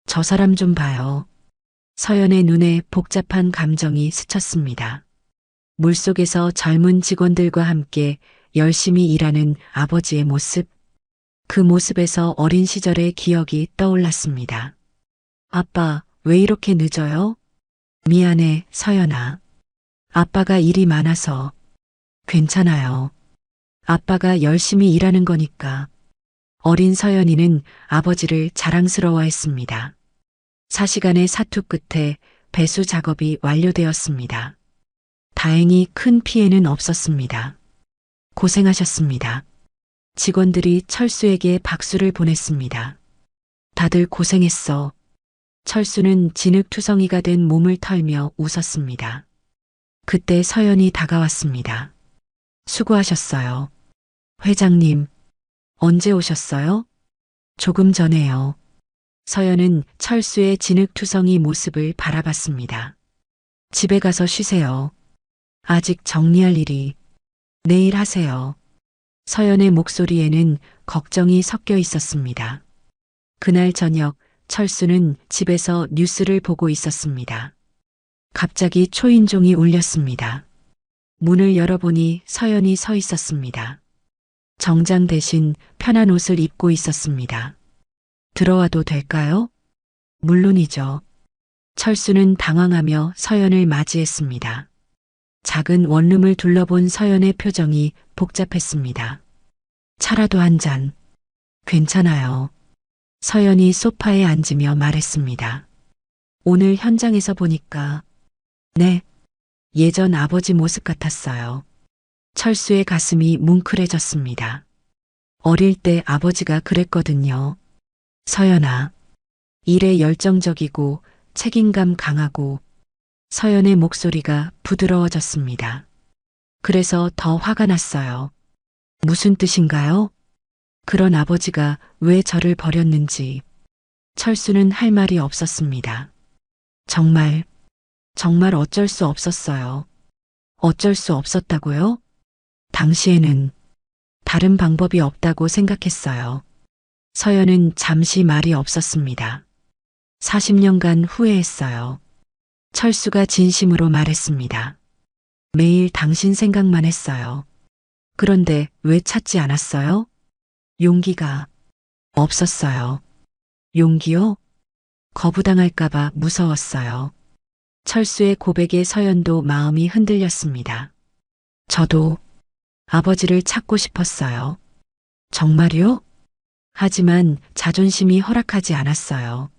저 사람 좀 봐요. 서연의 눈에 복잡한 감정이 스쳤습니다. 물속에서 젊은 직원들과 함께 열심히 일하는 아버지의 모습. 그 모습에서 어린 시절의 기억이 떠올랐습니다. 아빠, 왜 이렇게 늦어요? 미안해, 서연아. 아빠가 일이 많아서. 괜찮아요. 아빠가 열심히 일하는 거니까. 어린 서연이는 아버지를 자랑스러워했습니다. 4시간의 사투 끝에 배수 작업이 완료되었습니다. 다행히 큰 피해는 없었습니다. 고생하셨습니다. 직원들이 철수에게 박수를 보냈습니다. 다들 고생했어. 철수는 진흙투성이가 된 몸을 털며 웃었습니다. 그때 서연이 다가왔습니다. 수고하셨어요. 회장님, 언제 오셨어요? 조금 전에요. 서연은 철수의 진흙투성이 모습을 바라봤습니다. 집에 가서 쉬세요. 아직 정리할 일이. 내일 하세요. 서연의 목소리에는 걱정이 섞여 있었습니다. 그날 저녁 철수는 집에서 뉴스를 보고 있었습니다. 갑자기 초인종이 울렸습니다. 문을 열어보니 서연이 서 있었습니다. 정장 대신 편한 옷을 입고 있었습니다. 들어와도 될까요? 물론이죠. 철수는 당황하며 서연을 맞이했습니다. 작은 원룸을 둘러본 서연의 표정이 복잡했습니다. 차라도 한 잔. 괜찮아요. 서연이 소파에 앉으며 말했습니다. 오늘 현장에서 보니까, 네, 예전 아버지 모습 같았어요. 철수의 가슴이 뭉클해졌습니다. 어릴 때 아버지가 그랬거든요. 서연아, 일에 열정적이고 책임감 강하고. 서연의 목소리가 부드러워졌습니다. 그래서 더 화가 났어요. 무슨 뜻인가요? 그런 아버지가 왜 저를 버렸는지. 철수는 할 말이 없었습니다. 정말 어쩔 수 없었어요. 어쩔 수 없었다고요? 당시에는 다른 방법이 없다고 생각했어요. 서연은 잠시 말이 없었습니다. 40년간 후회했어요. 철수가 진심으로 말했습니다. 매일 당신 생각만 했어요. 그런데 왜 찾지 않았어요? 용기가 없었어요. 용기요? 거부당할까봐 무서웠어요. 철수의 고백에 서연도 마음이 흔들렸습니다. 저도 아버지를 찾고 싶었어요. 정말요? 하지만 자존심이 허락하지 않았어요.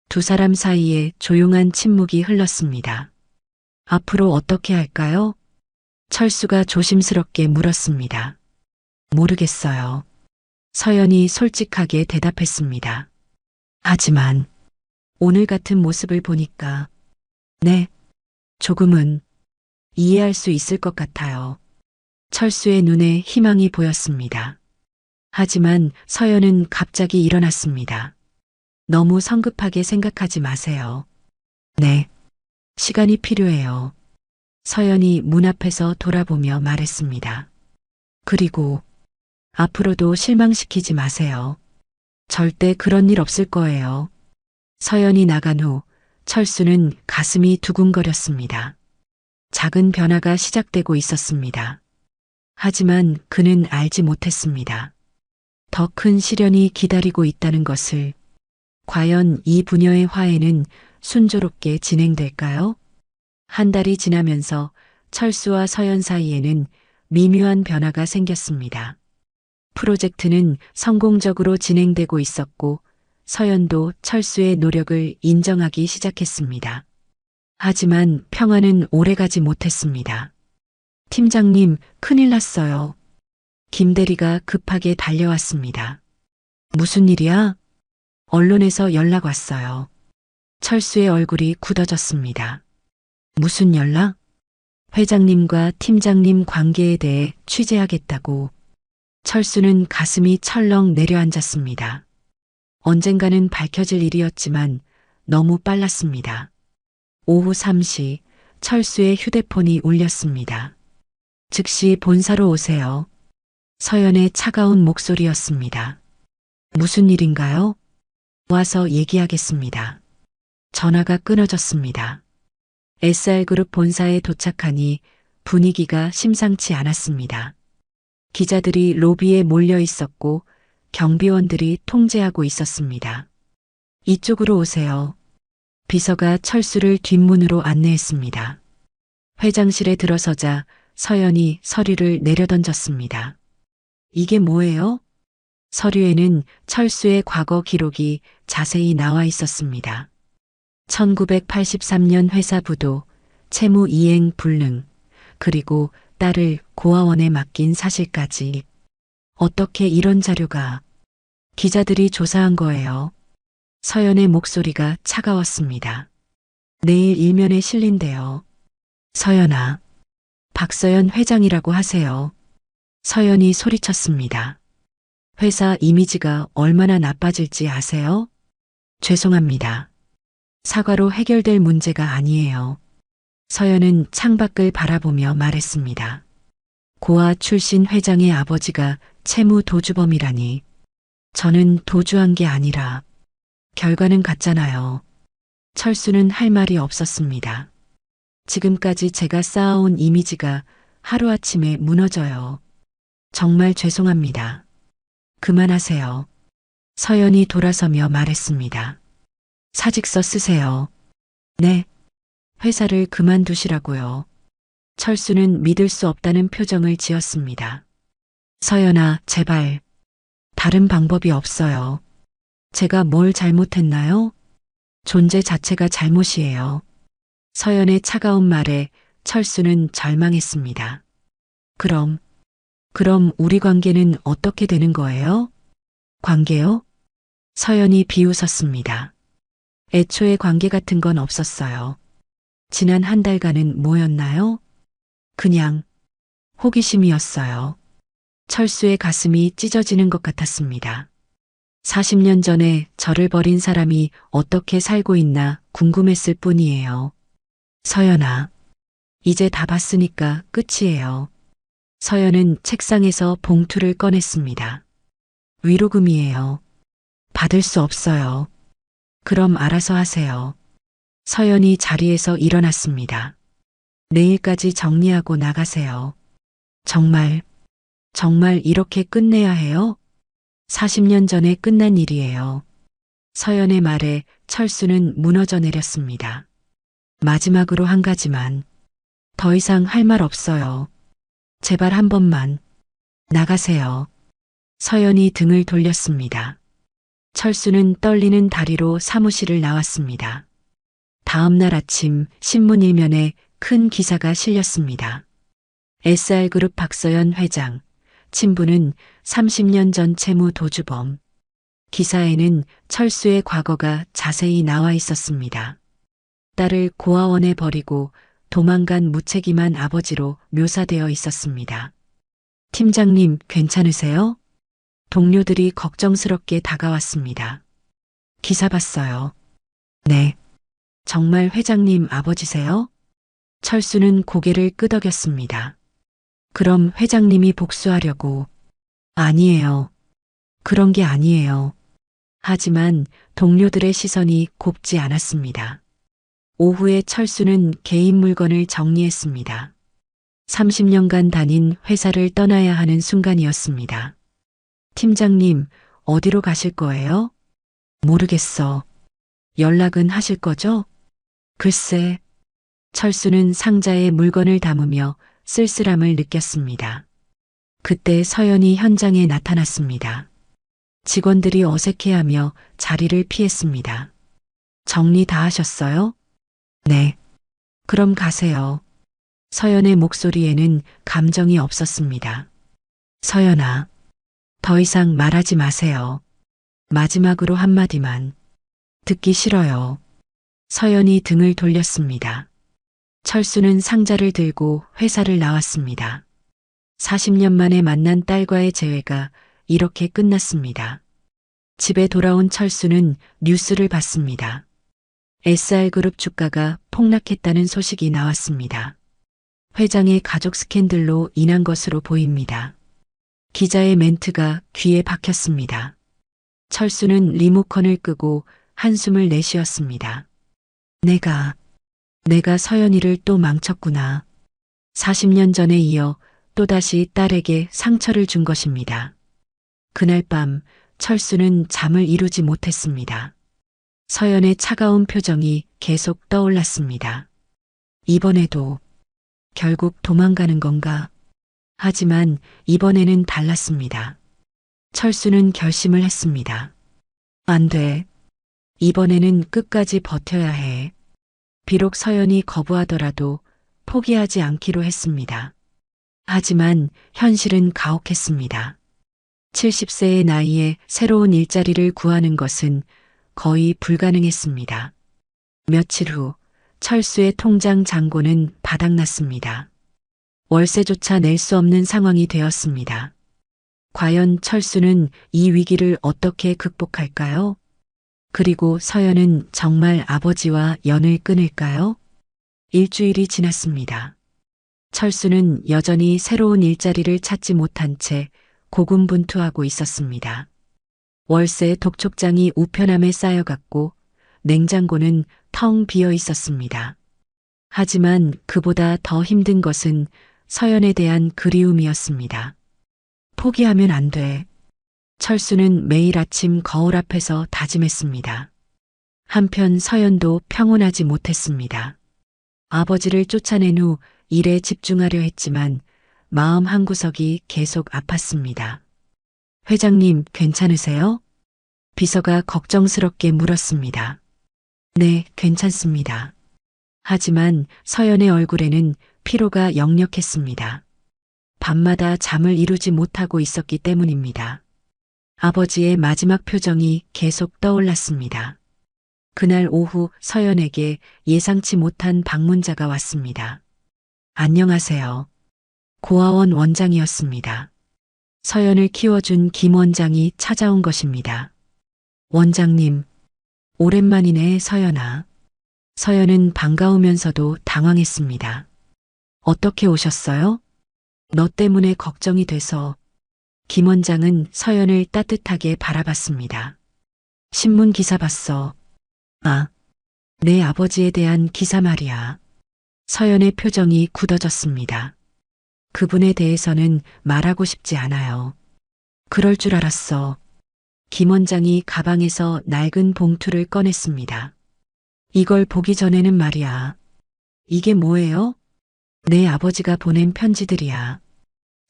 두 사람 사이에 조용한 침묵이 흘렀습니다. 앞으로 어떻게 할까요? 철수가 조심스럽게 물었습니다. 모르겠어요. 서연이 솔직하게 대답했습니다. 하지만 오늘 같은 모습을 보니까, 네, 조금은 이해할 수 있을 것 같아요. 철수의 눈에 희망이 보였습니다. 하지만 서연은 갑자기 일어났습니다. 너무 성급하게 생각하지 마세요. 네, 시간이 필요해요. 서연이 문 앞에서 돌아보며 말했습니다. 그리고 앞으로도 실망시키지 마세요. 절대 그런 일 없을 거예요. 서연이 나간 후 철수는 가슴이 두근거렸습니다. 작은 변화가 시작되고 있었습니다. 하지만 그는 알지 못했습니다. 더 큰 시련이 기다리고 있다는 것을. 과연 이 부녀의 화해는 순조롭게 진행될까요? 한 달이 지나면서 철수와 서연 사이에는 미묘한 변화가 생겼습니다. 프로젝트는 성공적으로 진행되고 있었고 서연도 철수의 노력을 인정하기 시작했습니다. 하지만 평화는 오래가지 못했습니다. 팀장님, 큰일 났어요. 김 대리가 급하게 달려왔습니다. 무슨 일이야? 언론에서 연락 왔어요. 철수의 얼굴이 굳어졌습니다. 무슨 연락? 회장님과 팀장님 관계에 대해 취재하겠다고. 철수는 가슴이 철렁 내려앉았습니다. 언젠가는 밝혀질 일이었지만 너무 빨랐습니다. 오후 3시 철수의 휴대폰이 울렸습니다. 즉시 본사로 오세요. 서연의 차가운 목소리였습니다. 무슨 일인가요? 와서 얘기하겠습니다. 전화가 끊어졌습니다. SR그룹 본사에 도착하니 분위기가 심상치 않았습니다. 기자들이 로비에 몰려 있었고 경비원들이 통제하고 있었습니다. 이쪽으로 오세요. 비서가 철수를 뒷문으로 안내했습니다. 회장실에 들어서자 서연이 서류를 내려던졌습니다. 이게 뭐예요? 서류에는 철수의 과거 기록이 자세히 나와 있었습니다. 1983년 회사 부도, 채무 이행 불능, 그리고 딸을 고아원에 맡긴 사실까지. 어떻게 이런 자료가? 기자들이 조사한 거예요. 서연의 목소리가 차가웠습니다. 내일 일면에 실린대요. 서연아, 박서연 회장이라고 하세요. 서연이 소리쳤습니다. 회사 이미지가 얼마나 나빠질지 아세요? 죄송합니다. 사과로 해결될 문제가 아니에요. 서연은 창밖을 바라보며 말했습니다. 고아 출신 회장의 아버지가 채무 도주범이라니. 저는 도주한 게 아니라 결과는 같잖아요. 철수는 할 말이 없었습니다. 지금까지 제가 쌓아온 이미지가 하루아침에 무너져요. 정말 죄송합니다. 그만하세요. 서연이 돌아서며 말했습니다. 사직서 쓰세요. 네. 회사를 그만두시라고요. 철수는 믿을 수 없다는 표정을 지었습니다. 서연아, 제발. 다른 방법이 없어요. 제가 뭘 잘못했나요? 존재 자체가 잘못이에요. 서연의 차가운 말에 철수는 절망했습니다. 그럼 우리 관계는 어떻게 되는 거예요? 관계요? 서연이 비웃었습니다. 애초에 관계 같은 건 없었어요. 지난 한 달간은 뭐였나요? 그냥 호기심이었어요. 철수의 가슴이 찢어지는 것 같았습니다. 40년 전에 저를 버린 사람이 어떻게 살고 있나 궁금했을 뿐이에요. 서연아, 이제 다 봤으니까 끝이에요. 서연은 책상에서 봉투를 꺼냈습니다. 위로금이에요. 받을 수 없어요. 그럼 알아서 하세요. 서연이 자리에서 일어났습니다. 내일까지 정리하고 나가세요. 정말 이렇게 끝내야 해요? 40년 전에 끝난 일이에요. 서연의 말에 철수는 무너져 내렸습니다. 마지막으로 한 가지만. 더 이상 할 말 없어요. 제발 한 번만. 나가세요. 서연이 등을 돌렸습니다. 철수는 떨리는 다리로 사무실을 나왔습니다. 다음 날 아침 신문 일면에 큰 기사가 실렸습니다. SR그룹 박서연 회장, 친부는 30년 전 채무 도주범. 기사에는 철수의 과거가 자세히 나와 있었습니다. 딸을 고아원에 버리고 도망간 무책임한 아버지로 묘사되어 있었습니다. 팀장님, 괜찮으세요? 동료들이 걱정스럽게 다가왔습니다. 기사 봤어요. 네. 정말 회장님 아버지세요? 철수는 고개를 끄덕였습니다. 그럼 회장님이 복수하려고. 아니에요. 그런 게 아니에요. 하지만 동료들의 시선이 곱지 않았습니다. 오후에 철수는 개인 물건을 정리했습니다. 30년간 다닌 회사를 떠나야 하는 순간이었습니다. 팀장님, 어디로 가실 거예요? 모르겠어. 연락은 하실 거죠? 글쎄. 철수는 상자에 물건을 담으며 쓸쓸함을 느꼈습니다. 그때 서연이 현장에 나타났습니다. 직원들이 어색해하며 자리를 피했습니다. 정리 다 하셨어요? 네. 그럼 가세요. 서연의 목소리에는 감정이 없었습니다. 서연아, 더 이상 말하지 마세요. 마지막으로 한마디만. 듣기 싫어요. 서연이 등을 돌렸습니다. 철수는 상자를 들고 회사를 나왔습니다. 40년 만에 만난 딸과의 재회가 이렇게 끝났습니다. 집에 돌아온 철수는 뉴스를 봤습니다. SR그룹 주가가 폭락했다는 소식이 나왔습니다. 회장의 가족 스캔들로 인한 것으로 보입니다. 기자의 멘트가 귀에 박혔습니다. 철수는 리모컨을 끄고 한숨을 내쉬었습니다. 내가 서연이를 또 망쳤구나. 40년 전에 이어 또다시 딸에게 상처를 준 것입니다. 그날 밤 철수는 잠을 이루지 못했습니다. 서연의 차가운 표정이 계속 떠올랐습니다. 이번에도 결국 도망가는 건가? 하지만 이번에는 달랐습니다. 철수는 결심을 했습니다. 안 돼. 이번에는 끝까지 버텨야 해. 비록 서연이 거부하더라도 포기하지 않기로 했습니다. 하지만 현실은 가혹했습니다. 70세의 나이에 새로운 일자리를 구하는 것은 거의 불가능했습니다. 며칠 후 철수의 통장 잔고는 바닥났습니다. 월세조차 낼 수 없는 상황이 되었습니다. 과연 철수는 이 위기를 어떻게 극복할까요? 그리고 서연은 정말 아버지와 연을 끊을까요? 일주일이 지났습니다. 철수는 여전히 새로운 일자리를 찾지 못한 채 고군분투하고 있었습니다. 월세 독촉장이 우편함에 쌓여갔고 냉장고는 텅 비어 있었습니다. 하지만 그보다 더 힘든 것은 서연에 대한 그리움이었습니다. 포기하면 안 돼. 철수는 매일 아침 거울 앞에서 다짐했습니다. 한편 서연도 평온하지 못했습니다. 아버지를 쫓아낸 후 일에 집중하려 했지만 마음 한구석이 계속 아팠습니다. 회장님, 괜찮으세요? 비서가 걱정스럽게 물었습니다. 네, 괜찮습니다. 하지만 서연의 얼굴에는 피로가 역력했습니다. 밤마다 잠을 이루지 못하고 있었기 때문입니다. 아버지의 마지막 표정이 계속 떠올랐습니다. 그날 오후 서연에게 예상치 못한 방문자가 왔습니다. 안녕하세요. 고아원 원장이었습니다. 서연을 키워준 김 원장이 찾아온 것입니다. 원장님, 오랜만이네, 서연아. 서연은 반가우면서도 당황했습니다. 어떻게 오셨어요? 너 때문에 걱정이 돼서. 김 원장은 서연을 따뜻하게 바라봤습니다. 신문 기사 봤어. 아, 내 아버지에 대한 기사 말이야. 서연의 표정이 굳어졌습니다. 그분에 대해서는 말하고 싶지 않아요. 그럴 줄 알았어. 김 원장이 가방에서 낡은 봉투를 꺼냈습니다. 이걸 보기 전에는 말이야. 이게 뭐예요? 내 아버지가 보낸 편지들이야.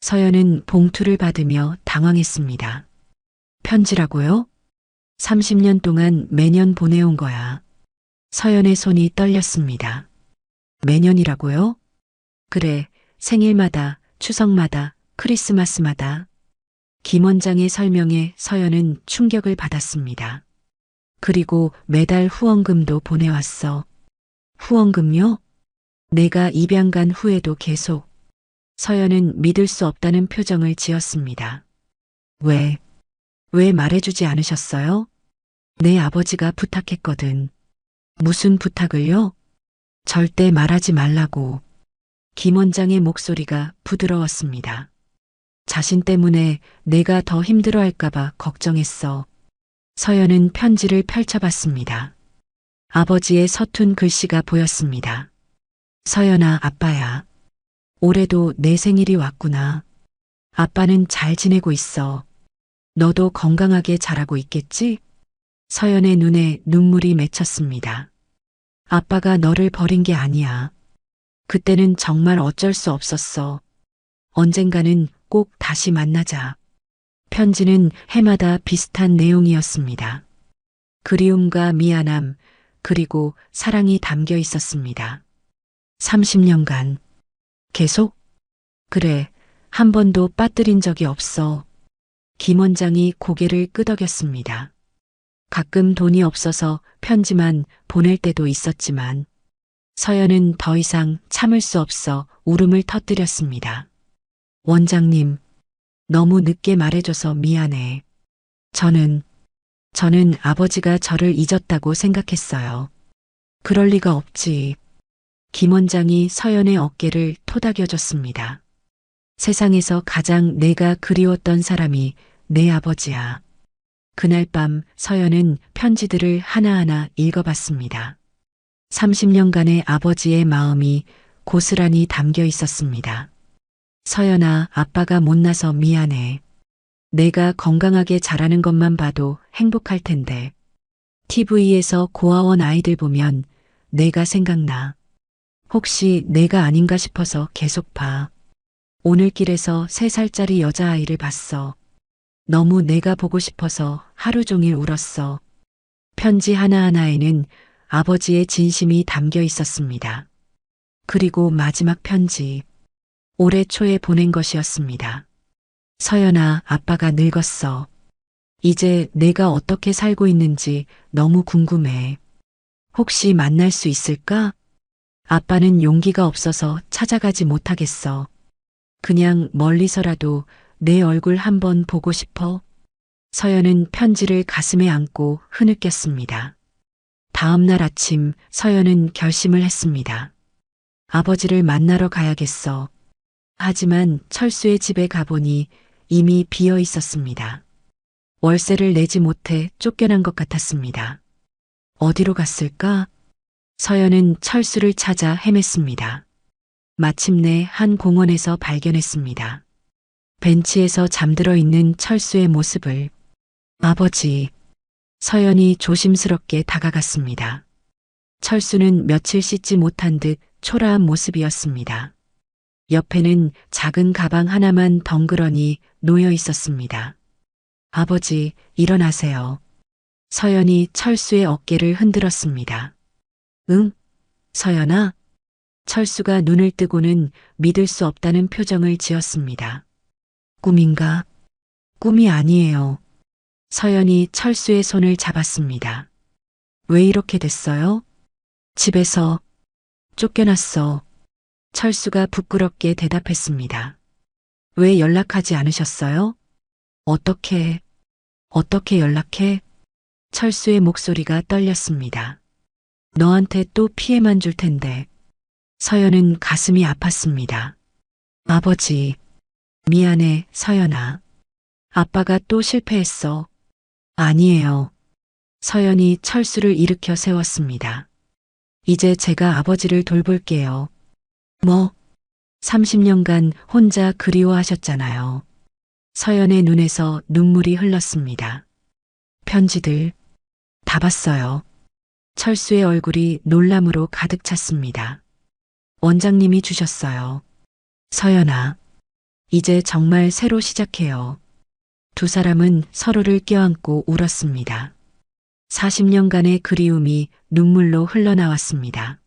서연은 봉투를 받으며 당황했습니다. 편지라고요? 30년 동안 매년 보내온 거야. 서연의 손이 떨렸습니다. 매년이라고요? 그래, 생일마다, 추석마다, 크리스마스마다. 김 원장의 설명에 서연은 충격을 받았습니다. 그리고 매달 후원금도 보내왔어. 후원금요? 내가 입양 간 후에도 계속. 서연은 믿을 수 없다는 표정을 지었습니다. 왜 말해주지 않으셨어요? 내 아버지가 부탁했거든. 무슨 부탁을요? 절대 말하지 말라고. 김 원장의 목소리가 부드러웠습니다. 자신 때문에 내가 더 힘들어할까봐 걱정했어. 서연은 편지를 펼쳐봤습니다. 아버지의 서툰 글씨가 보였습니다. 서연아, 아빠야. 올해도 내 생일이 왔구나. 아빠는 잘 지내고 있어. 너도 건강하게 자라고 있겠지? 서연의 눈에 눈물이 맺혔습니다. 아빠가 너를 버린 게 아니야. 그때는 정말 어쩔 수 없었어. 언젠가는 꼭 다시 만나자. 편지는 해마다 비슷한 내용이었습니다. 그리움과 미안함, 그리고 사랑이 담겨 있었습니다. 30년간. 계속? 그래, 한 번도 빠뜨린 적이 없어. 김 원장이 고개를 끄덕였습니다. 가끔 돈이 없어서 편지만 보낼 때도 있었지만 서연은 더 이상 참을 수 없어 울음을 터뜨렸습니다. 원장님, 너무 늦게 말해줘서 미안해. 저는 아버지가 저를 잊었다고 생각했어요. 그럴 리가 없지. 김 원장이 서연의 어깨를 토닥여줬습니다. 세상에서 가장 내가 그리웠던 사람이 내 아버지야. 그날 밤 서연은 편지들을 하나하나 읽어봤습니다. 30년간의 아버지의 마음이 고스란히 담겨 있었습니다. 서연아, 아빠가 못나서 미안해. 내가 건강하게 자라는 것만 봐도 행복할 텐데. TV에서 고아원 아이들 보면 내가 생각나. 혹시 내가 아닌가 싶어서 계속 봐. 오늘 길에서 3살짜리 여자아이를 봤어. 너무 내가 보고 싶어서 하루 종일 울었어. 편지 하나하나에는 아버지의 진심이 담겨 있었습니다. 그리고 마지막 편지. 올해 초에 보낸 것이었습니다. 서연아, 아빠가 늙었어. 이제 내가 어떻게 살고 있는지 너무 궁금해. 혹시 만날 수 있을까? 아빠는 용기가 없어서 찾아가지 못하겠어. 그냥 멀리서라도 내 얼굴 한번 보고 싶어. 서연은 편지를 가슴에 안고 흐느꼈습니다. 다음 날 아침 서연은 결심을 했습니다. 아버지를 만나러 가야겠어. 하지만 철수의 집에 가보니 이미 비어 있었습니다. 월세를 내지 못해 쫓겨난 것 같았습니다. 어디로 갔을까? 서연은 철수를 찾아 헤맸습니다. 마침내 한 공원에서 발견했습니다. 벤치에서 잠들어 있는 철수의 모습을. 아버지. 서연이 조심스럽게 다가갔습니다. 철수는 며칠 씻지 못한 듯 초라한 모습이었습니다. 옆에는 작은 가방 하나만 덩그러니 놓여 있었습니다. 아버지, 일어나세요. 서연이 철수의 어깨를 흔들었습니다. 응? 서연아? 철수가 눈을 뜨고는 믿을 수 없다는 표정을 지었습니다. 꿈인가? 꿈이 아니에요. 서연이 철수의 손을 잡았습니다. 왜 이렇게 됐어요? 집에서 쫓겨났어. 철수가 부끄럽게 대답했습니다. 왜 연락하지 않으셨어요? 어떻게 연락해? 철수의 목소리가 떨렸습니다. 너한테 또 피해만 줄 텐데. 서연은 가슴이 아팠습니다. 아버지, 미안해, 서연아. 아빠가 또 실패했어. 아니에요. 서연이 철수를 일으켜 세웠습니다. 이제 제가 아버지를 돌볼게요. 뭐? 30년간 혼자 그리워하셨잖아요. 서연의 눈에서 눈물이 흘렀습니다. 편지들 다 봤어요. 철수의 얼굴이 놀람으로 가득 찼습니다. 원장님이 주셨어요. 서연아, 이제 정말 새로 시작해요. 두 사람은 서로를 껴안고 울었습니다. 40년간의 그리움이 눈물로 흘러나왔습니다.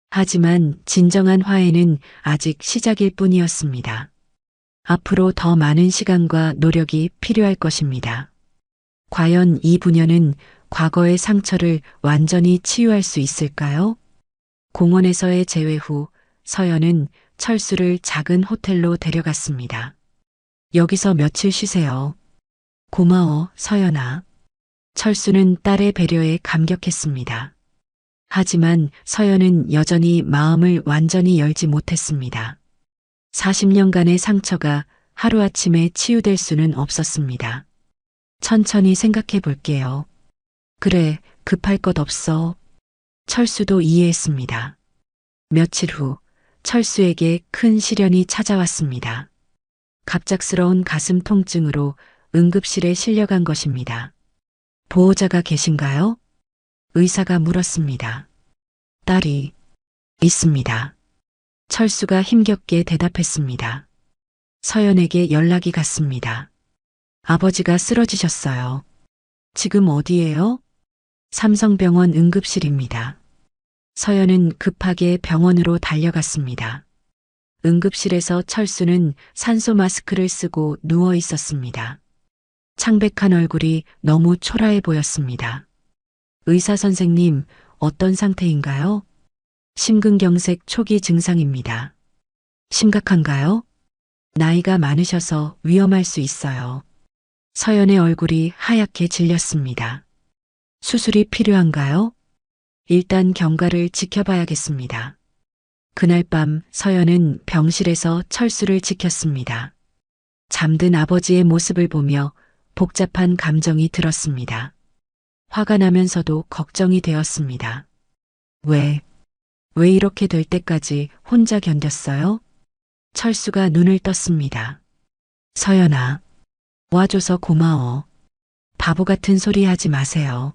하지만 진정한 화해는 아직 시작일 뿐이었습니다. 앞으로 더 많은 시간과 노력이 필요할 것입니다. 과연 이 부녀는 과거의 상처를 완전히 치유할 수 있을까요? 공원에서의 재회 후 서연은 철수를 작은 호텔로 데려갔습니다. 여기서 며칠 쉬세요. 고마워, 서연아. 철수는 딸의 배려에 감격했습니다. 하지만 서연은 여전히 마음을 완전히 열지 못했습니다. 40년간의 상처가 하루아침에 치유될 수는 없었습니다. 천천히 생각해 볼게요. 그래, 급할 것 없어. 철수도 이해했습니다. 며칠 후 철수에게 큰 시련이 찾아왔습니다. 갑작스러운 가슴 통증으로 응급실에 실려간 것입니다. 보호자가 계신가요? 의사가 물었습니다. 딸이 있습니다. 철수가 힘겹게 대답했습니다. 서연에게 연락이 갔습니다. 아버지가 쓰러지셨어요. 지금 어디예요? 삼성병원 응급실입니다. 서연은 급하게 병원으로 달려갔습니다. 응급실에서 철수는 산소 마스크를 쓰고 누워 있었습니다. 창백한 얼굴이 너무 초라해 보였습니다. 의사 선생님, 어떤 상태인가요? 심근경색 초기 증상입니다. 심각한가요? 나이가 많으셔서 위험할 수 있어요. 서연의 얼굴이 하얗게 질렸습니다. 수술이 필요한가요? 일단 경과를 지켜봐야겠습니다. 그날 밤 서연은 병실에서 철수를 지켰습니다. 잠든 아버지의 모습을 보며 복잡한 감정이 들었습니다. 화가 나면서도 걱정이 되었습니다. 왜 이렇게 될 때까지 혼자 견뎠어요? 철수가 눈을 떴습니다. 서연아, 와줘서 고마워. 바보 같은 소리 하지 마세요.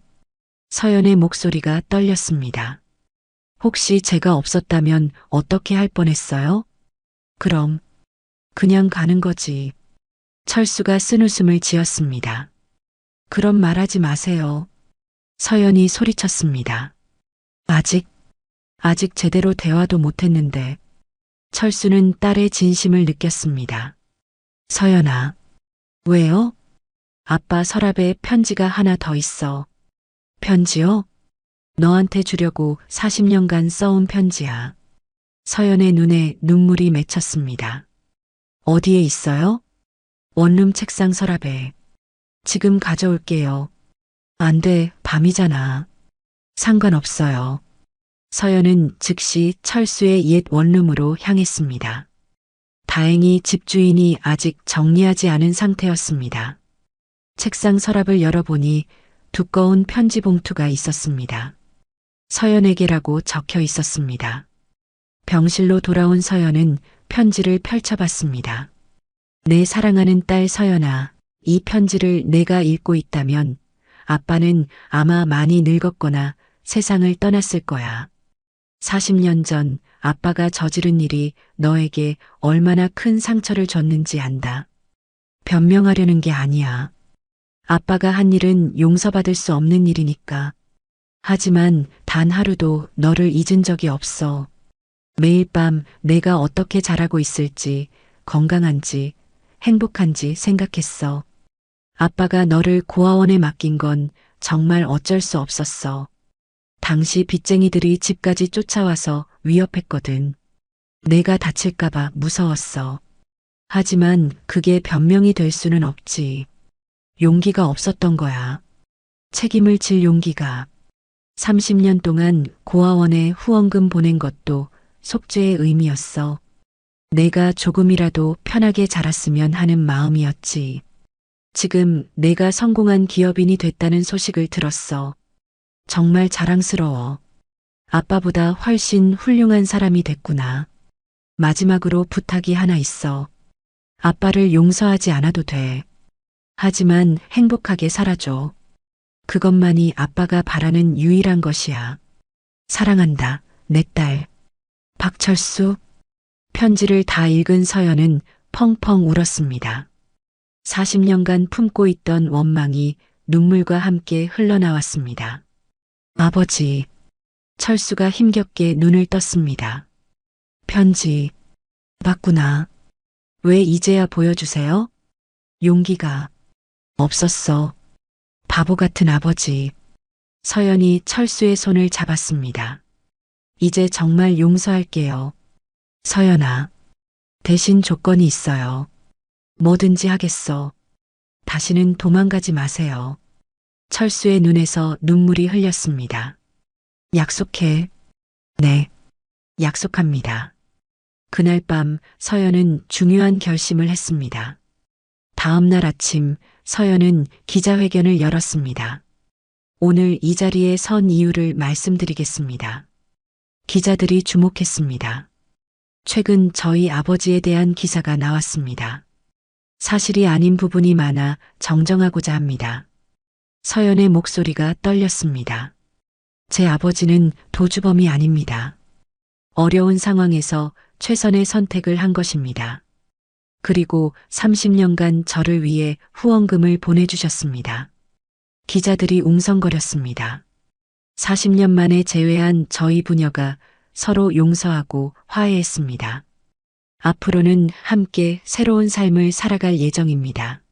서연의 목소리가 떨렸습니다. 혹시 제가 없었다면 어떻게 할 뻔했어요? 그럼 그냥 가는 거지. 철수가 쓴웃음을 지었습니다. 그럼 말하지 마세요. 서연이 소리쳤습니다. 아직 제대로 대화도 못했는데. 철수는 딸의 진심을 느꼈습니다. 서연아, 왜요? 아빠 서랍에 편지가 하나 더 있어. 편지요? 너한테 주려고 40년간 써온 편지야. 서연의 눈에 눈물이 맺혔습니다. 어디에 있어요? 원룸 책상 서랍에. 지금 가져올게요. 안 돼, 밤이잖아. 상관없어요. 서연은 즉시 철수의 옛 원룸으로 향했습니다. 다행히 집주인이 아직 정리하지 않은 상태였습니다. 책상 서랍을 열어보니 두꺼운 편지 봉투가 있었습니다. 서연에게라고 적혀 있었습니다. 병실로 돌아온 서연은 편지를 펼쳐봤습니다. 내 사랑하는 딸 서연아, 이 편지를 내가 읽고 있다면 아빠는 아마 많이 늙었거나 세상을 떠났을 거야. 40년 전 아빠가 저지른 일이 너에게 얼마나 큰 상처를 줬는지 안다. 변명하려는 게 아니야. 아빠가 한 일은 용서받을 수 없는 일이니까. 하지만 단 하루도 너를 잊은 적이 없어. 매일 밤 내가 어떻게 자라고 있을지, 건강한지, 행복한지 생각했어. 아빠가 너를 고아원에 맡긴 건 정말 어쩔 수 없었어. 당시 빚쟁이들이 집까지 쫓아와서 위협했거든. 내가 다칠까봐 무서웠어. 하지만 그게 변명이 될 수는 없지. 용기가 없었던 거야. 책임을 질 용기가. 30년 동안 고아원에 후원금 보낸 것도 속죄의 의미였어. 내가 조금이라도 편하게 자랐으면 하는 마음이었지. 지금 내가 성공한 기업인이 됐다는 소식을 들었어. 정말 자랑스러워. 아빠보다 훨씬 훌륭한 사람이 됐구나. 마지막으로 부탁이 하나 있어. 아빠를 용서하지 않아도 돼. 하지만 행복하게 살아줘. 그것만이 아빠가 바라는 유일한 것이야. 사랑한다, 내 딸. 박철수. 편지를 다 읽은 서연은 펑펑 울었습니다. 40년간 품고 있던 원망이 눈물과 함께 흘러나왔습니다. 아버지. 철수가 힘겹게 눈을 떴습니다. 편지. 맞구나. 왜 이제야 보여주세요? 용기가 없었어. 바보 같은 아버지. 서연이 철수의 손을 잡았습니다. 이제 정말 용서할게요. 서연아. 대신 조건이 있어요. 뭐든지 하겠어. 다시는 도망가지 마세요. 철수의 눈에서 눈물이 흘렸습니다. 약속해. 네. 약속합니다. 그날 밤 서연은 중요한 결심을 했습니다. 다음 날 아침 서연은 기자회견을 열었습니다. 오늘 이 자리에 선 이유를 말씀드리겠습니다. 기자들이 주목했습니다. 최근 저희 아버지에 대한 기사가 나왔습니다. 사실이 아닌 부분이 많아 정정하고자 합니다. 서연의 목소리가 떨렸습니다. 제 아버지는 도주범이 아닙니다. 어려운 상황에서 최선의 선택을 한 것입니다. 그리고 30년간 저를 위해 후원금을 보내주셨습니다. 기자들이 웅성거렸습니다. 40년 만에 재회한 저희 부녀가 서로 용서하고 화해했습니다. 앞으로는 함께 새로운 삶을 살아갈 예정입니다.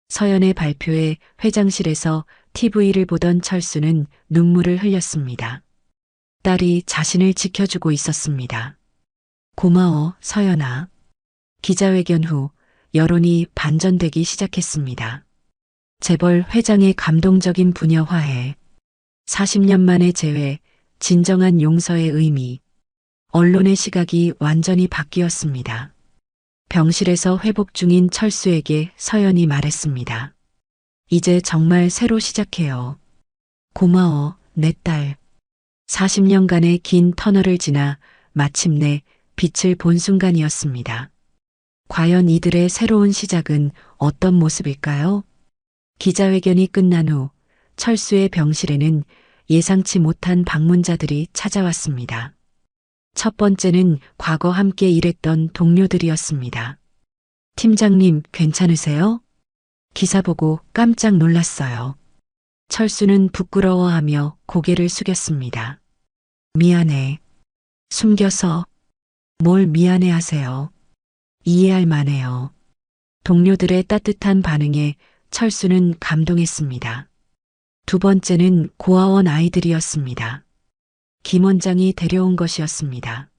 서연의 발표에 회장실에서 TV를 보던 철수는 눈물을 흘렸습니다. 딸이 자신을 지켜주고 있었습니다. 고마워, 서연아. 기자회견 후 여론이 반전되기 시작했습니다. 재벌 회장의 감동적인 부녀 화해, 40년 만에 재회, 진정한 용서의 의미. 언론의 시각이 완전히 바뀌었습니다. 병실에서 회복 중인 철수에게 서연이 말했습니다. 이제 정말 새로 시작해요. 고마워, 내 딸. 40년간의 긴 터널을 지나 마침내 빛을 본 순간이었습니다. 과연 이들의 새로운 시작은 어떤 모습일까요? 기자회견이 끝난 후 철수의 병실에는 예상치 못한 방문자들이 찾아왔습니다. 첫 번째는 과거 함께 일했던 동료들이었습니다. 팀장님, 괜찮으세요? 기사 보고 깜짝 놀랐어요. 철수는 부끄러워하며 고개를 숙였습니다. 미안해. 숨겨서. 뭘 미안해 하세요. 이해할 만해요. 동료들의 따뜻한 반응에 철수는 감동했습니다. 두 번째는 고아원 아이들이었습니다. 김 원장이 데려온 것이었습니다.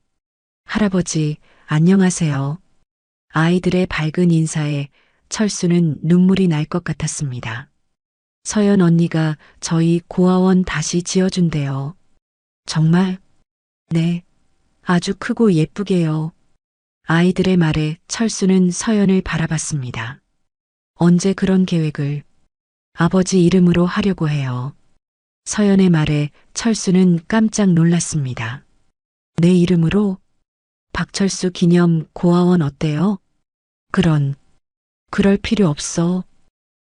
할아버지, 안녕하세요. 아이들의 밝은 인사에 철수는 눈물이 날 것 같았습니다. 서연 언니가 저희 고아원 다시 지어준대요. 정말? 네. 아주 크고 예쁘게요. 아이들의 말에 철수는 서연을 바라봤습니다. 언제 그런 계획을? 아버지 이름으로 하려고 해요. 서연의 말에 철수는 깜짝 놀랐습니다. 내 이름으로? 박철수 기념 고아원 어때요? 그럴 필요 없어.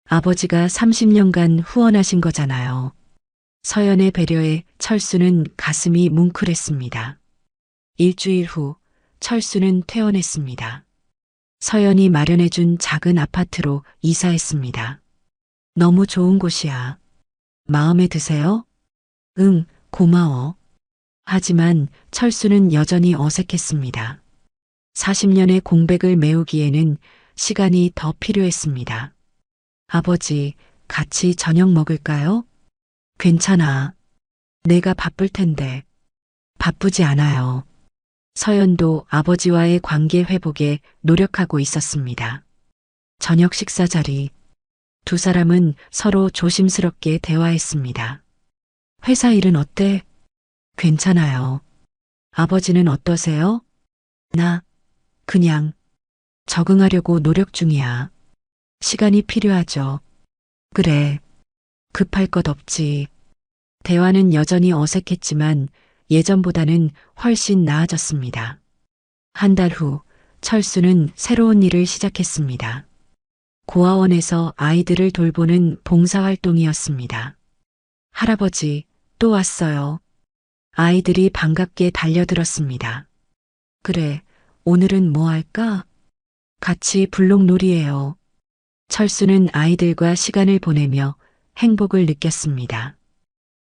아버지가 30년간 후원하신 거잖아요. 서연의 배려에 철수는 가슴이 뭉클했습니다. 일주일 후 철수는 퇴원했습니다. 서연이 마련해준 작은 아파트로 이사했습니다. 너무 좋은 곳이야. 마음에 드세요? 응, 고마워. 하지만 철수는 여전히 어색했습니다. 40년의 공백을 메우기에는 시간이 더 필요했습니다. 아버지, 같이 저녁 먹을까요? 괜찮아. 내가 바쁠 텐데. 바쁘지 않아요. 서연도 아버지와의 관계 회복에 노력하고 있었습니다. 저녁 식사 자리. 두 사람은 서로 조심스럽게 대화했습니다. 회사 일은 어때? 괜찮아요. 아버지는 어떠세요? 나, 그냥, 적응하려고 노력 중이야. 시간이 필요하죠. 그래, 급할 것 없지. 대화는 여전히 어색했지만 예전보다는 훨씬 나아졌습니다. 한 달 후, 철수는 새로운 일을 시작했습니다. 고아원에서 아이들을 돌보는 봉사활동이었습니다. 할아버지, 또 왔어요. 아이들이 반갑게 달려들었습니다. 그래, 오늘은 뭐 할까? 같이 블록놀이해요. 철수는 아이들과 시간을 보내며 행복을 느꼈습니다.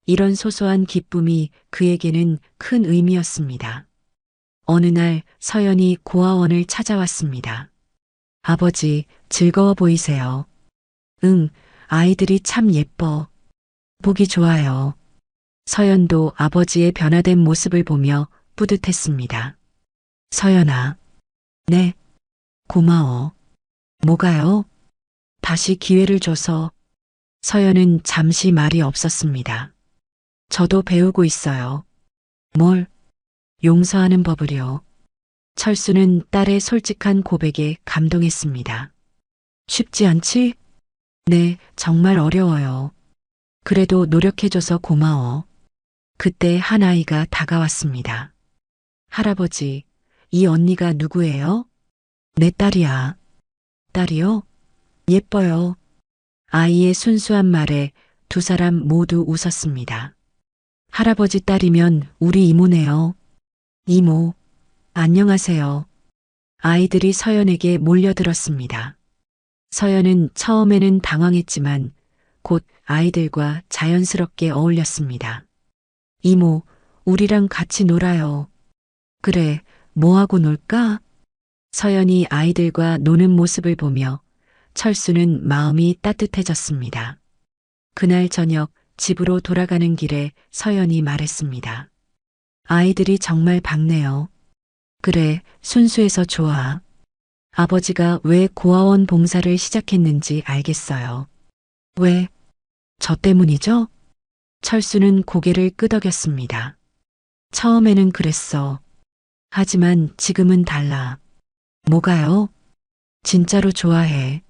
이런 소소한 기쁨이 그에게는 큰 의미였습니다. 어느 날 서연이 고아원을 찾아왔습니다. 아버지, 즐거워 보이세요. 응, 아이들이 참 예뻐. 보기 좋아요. 서연도 아버지의 변화된 모습을 보며 뿌듯했습니다. 서연아. 네. 고마워. 뭐가요? 다시 기회를 줘서. 서연은 잠시 말이 없었습니다. 저도 배우고 있어요. 뭘? 용서하는 법을요. 철수는 딸의 솔직한 고백에 감동했습니다. 쉽지 않지? 네, 정말 어려워요. 그래도 노력해줘서 고마워. 그때 한 아이가 다가왔습니다. 할아버지, 이 언니가 누구예요? 내 딸이야. 딸이요? 예뻐요. 아이의 순수한 말에 두 사람 모두 웃었습니다. 할아버지 딸이면 우리 이모네요. 이모, 안녕하세요. 아이들이 서연에게 몰려들었습니다. 서연은 처음에는 당황했지만 곧 아이들과 자연스럽게 어울렸습니다. 이모, 우리랑 같이 놀아요. 그래, 뭐하고 놀까? 서연이 아이들과 노는 모습을 보며 철수는 마음이 따뜻해졌습니다. 그날 저녁 집으로 돌아가는 길에 서연이 말했습니다. 아이들이 정말 밝네요. 그래, 순수해서 좋아. 아버지가 왜 고아원 봉사를 시작했는지 알겠어요. 왜? 저 때문이죠? 철수는 고개를 끄덕였습니다. 처음에는 그랬어. 하지만 지금은 달라. 뭐가요? 진짜로 좋아해.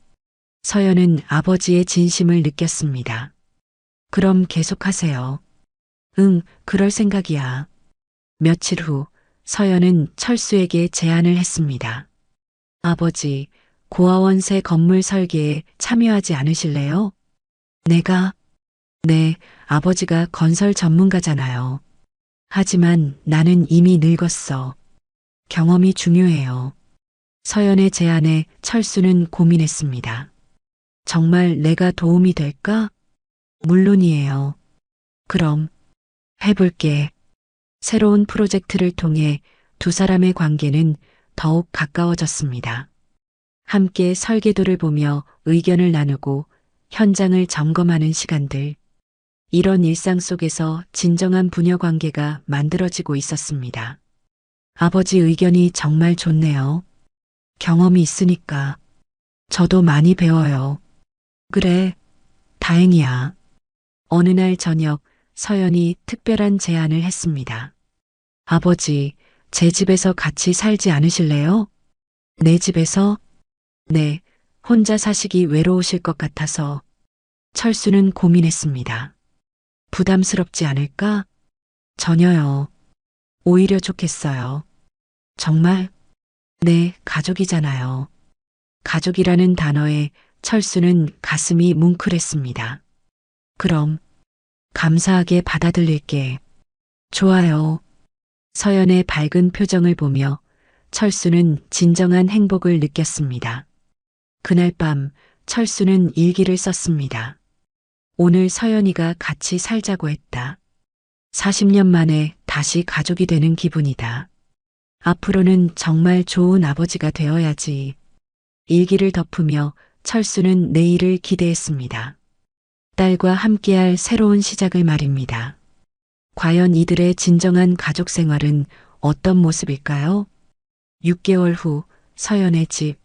서연은 아버지의 진심을 느꼈습니다. 그럼 계속하세요. 응, 그럴 생각이야. 며칠 후 서연은 철수에게 제안을 했습니다. 아버지, 고아원 새 건물 설계에 참여하지 않으실래요? 내가? 네, 아버지가 건설 전문가잖아요. 하지만 나는 이미 늙었어. 경험이 중요해요. 서연의 제안에 철수는 고민했습니다. 정말 내가 도움이 될까? 물론이에요. 그럼 해볼게. 새로운 프로젝트를 통해 두 사람의 관계는 더욱 가까워졌습니다. 함께 설계도를 보며 의견을 나누고 현장을 점검하는 시간들. 이런 일상 속에서 진정한 부녀 관계가 만들어지고 있었습니다. 아버지 의견이 정말 좋네요. 경험이 있으니까. 저도 많이 배워요. 그래, 다행이야. 어느 날 저녁 서연이 특별한 제안을 했습니다. 아버지, 제 집에서 같이 살지 않으실래요? 내 집에서? 네, 혼자 사시기 외로우실 것 같아서. 철수는 고민했습니다. 부담스럽지 않을까? 전혀요. 오히려 좋겠어요. 정말? 네, 가족이잖아요. 가족이라는 단어에 철수는 가슴이 뭉클했습니다. 그럼 감사하게 받아들일게. 좋아요. 서연의 밝은 표정을 보며 철수는 진정한 행복을 느꼈습니다. 그날 밤 철수는 일기를 썼습니다. 오늘 서연이가 같이 살자고 했다. 40년 만에 다시 가족이 되는 기분이다. 앞으로는 정말 좋은 아버지가 되어야지. 일기를 덮으며 철수는 내일을 기대했습니다. 딸과 함께할 새로운 시작을 말입니다. 과연 이들의 진정한 가족 생활은 어떤 모습일까요? 6개월 후 서연의 집.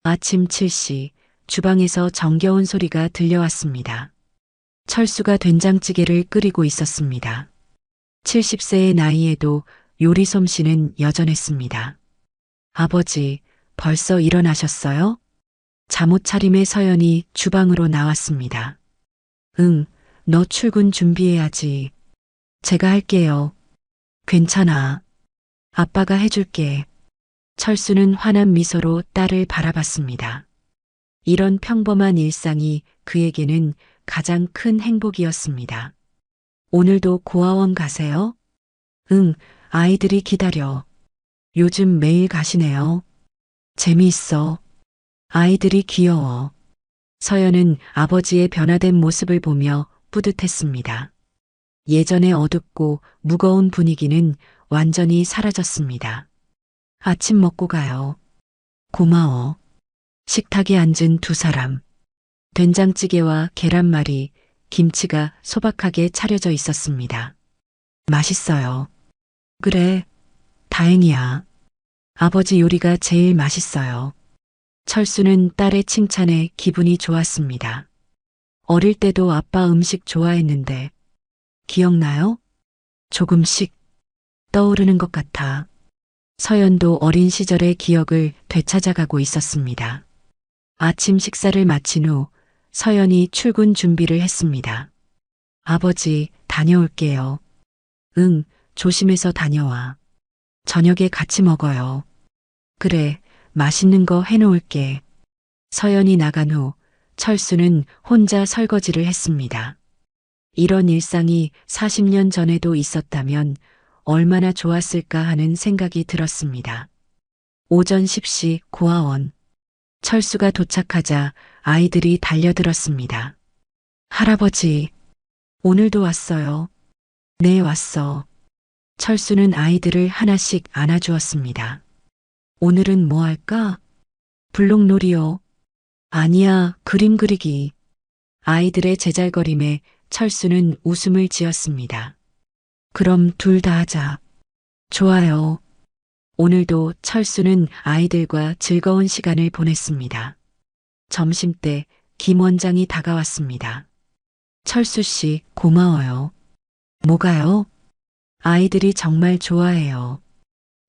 아침 7시 주방에서 정겨운 소리가 들려왔습니다. 철수가 된장찌개를 끓이고 있었습니다. 70세의 나이에도 요리 솜씨는 여전했습니다. 아버지, 벌써 일어나셨어요? 잠옷 차림의 서연이 주방으로 나왔습니다. 응, 너 출근 준비해야지. 제가 할게요. 괜찮아. 아빠가 해줄게. 철수는 환한 미소로 딸을 바라봤습니다. 이런 평범한 일상이 그에게는 가장 큰 행복이었습니다. 오늘도 고아원 가세요? 응, 아이들이 기다려. 요즘 매일 가시네요. 재미있어. 아이들이 귀여워. 서연은 아버지의 변화된 모습을 보며 뿌듯했습니다. 예전의 어둡고 무거운 분위기는 완전히 사라졌습니다. 아침 먹고 가요. 고마워. 식탁에 앉은 두 사람. 된장찌개와 계란말이, 김치가 소박하게 차려져 있었습니다. 맛있어요. 그래, 다행이야. 아버지 요리가 제일 맛있어요. 철수는 딸의 칭찬에 기분이 좋았습니다. 어릴 때도 아빠 음식 좋아했는데, 기억나요? 조금씩 떠오르는 것 같아. 서연도 어린 시절의 기억을 되찾아가고 있었습니다. 아침 식사를 마친 후 서연이 출근 준비를 했습니다. 아버지, 다녀올게요. 응, 조심해서 다녀와. 저녁에 같이 먹어요. 그래, 맛있는 거 해놓을게. 서연이 나간 후 철수는 혼자 설거지를 했습니다. 이런 일상이 40년 전에도 있었다면 얼마나 좋았을까 하는 생각이 들었습니다. 오전 10시 고아원. 철수가 도착하자 아이들이 달려들었습니다. 할아버지, 오늘도 왔어요. 네, 왔어. 철수는 아이들을 하나씩 안아주었습니다. 오늘은 뭐 할까? 블록놀이요. 아니야, 그림 그리기. 아이들의 제잘거림에 철수는 웃음을 지었습니다. 그럼 둘 다 하자. 좋아요. 오늘도 철수는 아이들과 즐거운 시간을 보냈습니다. 점심때 김 원장이 다가왔습니다. 철수 씨, 고마워요. 뭐가요? 아이들이 정말 좋아해요.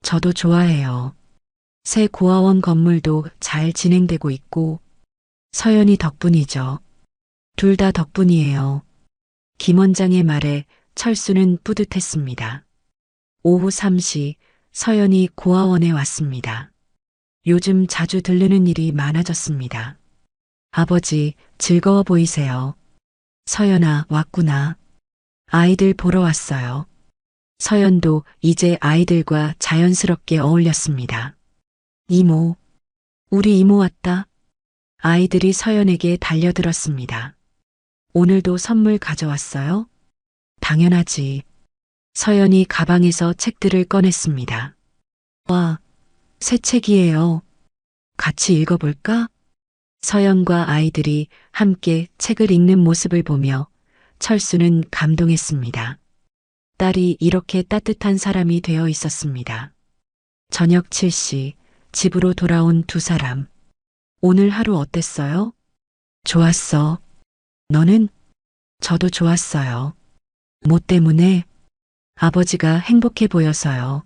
저도 좋아해요. 새 고아원 건물도 잘 진행되고 있고, 서연이 덕분이죠. 둘 다 덕분이에요. 김 원장의 말에 철수는 뿌듯했습니다. 오후 3시 서연이 고아원에 왔습니다. 요즘 자주 들르는 일이 많아졌습니다. 아버지, 즐거워 보이세요. 서연아, 왔구나. 아이들 보러 왔어요. 서연도 이제 아이들과 자연스럽게 어울렸습니다. 이모, 우리 이모 왔다. 아이들이 서연에게 달려들었습니다. 오늘도 선물 가져왔어요? 당연하지. 서연이 가방에서 책들을 꺼냈습니다. 와, 새 책이에요. 같이 읽어볼까? 서연과 아이들이 함께 책을 읽는 모습을 보며 철수는 감동했습니다. 딸이 이렇게 따뜻한 사람이 되어 있었습니다. 저녁 7시 집으로 돌아온 두 사람. 오늘 하루 어땠어요? 좋았어. 너는? 저도 좋았어요. 뭐 때문에? 아버지가 행복해 보여서요.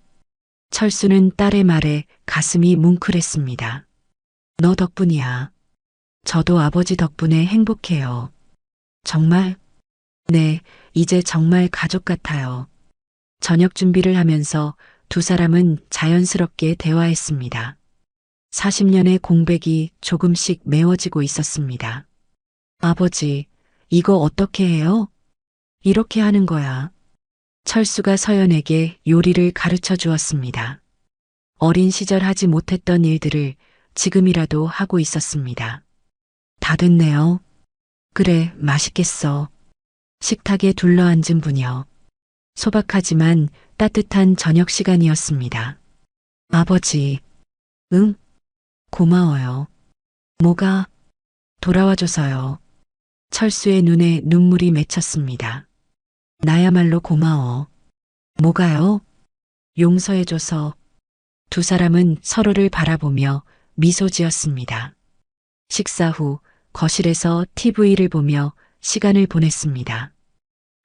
철수는 딸의 말에 가슴이 뭉클했습니다. 너 덕분이야. 저도 아버지 덕분에 행복해요. 정말? 네, 이제 정말 가족 같아요. 저녁 준비를 하면서 두 사람은 자연스럽게 대화했습니다. 40년의 공백이 조금씩 메워지고 있었습니다. 아버지, 이거 어떻게 해요? 이렇게 하는 거야. 철수가 서연에게 요리를 가르쳐 주었습니다. 어린 시절 하지 못했던 일들을 지금이라도 하고 있었습니다. 다 됐네요. 그래, 맛있겠어. 식탁에 둘러앉은 부녀. 소박하지만 따뜻한 저녁 시간이었습니다. 아버지, 응? 고마워요. 뭐가? 돌아와줘서요. 철수의 눈에 눈물이 맺혔습니다. 나야말로 고마워. 뭐가요? 용서해줘서. 두 사람은 서로를 바라보며 미소 지었습니다. 식사 후 거실에서 TV를 보며 시간을 보냈습니다.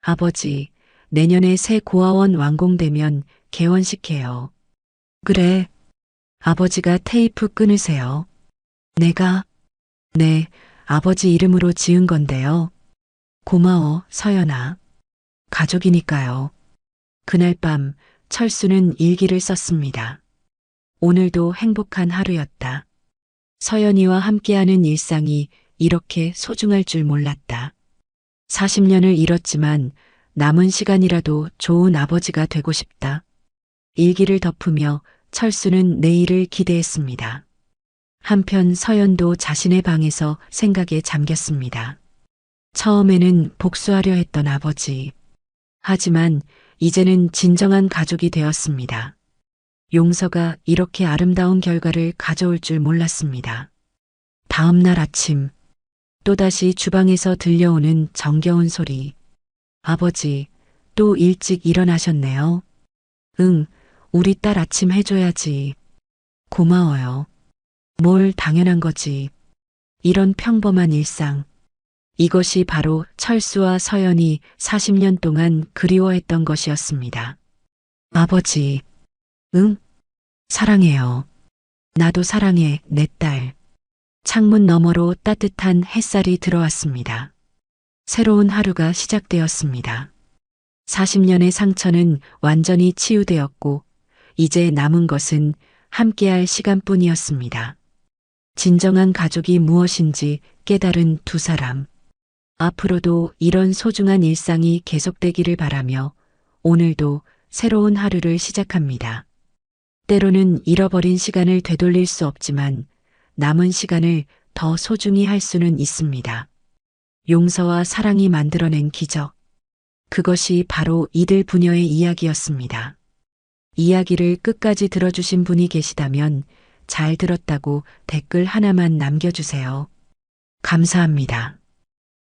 아버지, 내년에 새 고아원 완공되면 개원식해요. 그래. 아버지가 테이프 끊으세요. 내가? 네, 아버지 이름으로 지은 건데요. 고마워, 서연아. 가족이니까요. 그날 밤 철수는 일기를 썼습니다. 오늘도 행복한 하루였다. 서연이와 함께하는 일상이 이렇게 소중할 줄 몰랐다. 40년을 잃었지만 남은 시간이라도 좋은 아버지가 되고 싶다. 일기를 덮으며 철수는 내일을 기대했습니다. 한편 서연도 자신의 방에서 생각에 잠겼습니다. 처음에는 복수하려 했던 아버지. 하지만 이제는 진정한 가족이 되었습니다. 용서가 이렇게 아름다운 결과를 가져올 줄 몰랐습니다. 다음 날 아침, 또다시 주방에서 들려오는 정겨운 소리. 아버지, 또 일찍 일어나셨네요. 응, 우리 딸 아침 해줘야지. 고마워요. 뭘 당연한 거지. 이런 평범한 일상. 이것이 바로 철수와 서연이 40년 동안 그리워했던 것이었습니다. 아버지, 응? 사랑해요. 나도 사랑해, 내 딸. 창문 너머로 따뜻한 햇살이 들어왔습니다. 새로운 하루가 시작되었습니다. 40년의 상처는 완전히 치유되었고, 이제 남은 것은 함께할 시간뿐이었습니다. 진정한 가족이 무엇인지 깨달은 두 사람. 앞으로도 이런 소중한 일상이 계속되기를 바라며 오늘도 새로운 하루를 시작합니다. 때로는 잃어버린 시간을 되돌릴 수 없지만 남은 시간을 더 소중히 할 수는 있습니다. 용서와 사랑이 만들어낸 기적. 그것이 바로 이들 부녀의 이야기였습니다. 이야기를 끝까지 들어주신 분이 계시다면 잘 들었다고 댓글 하나만 남겨주세요. 감사합니다.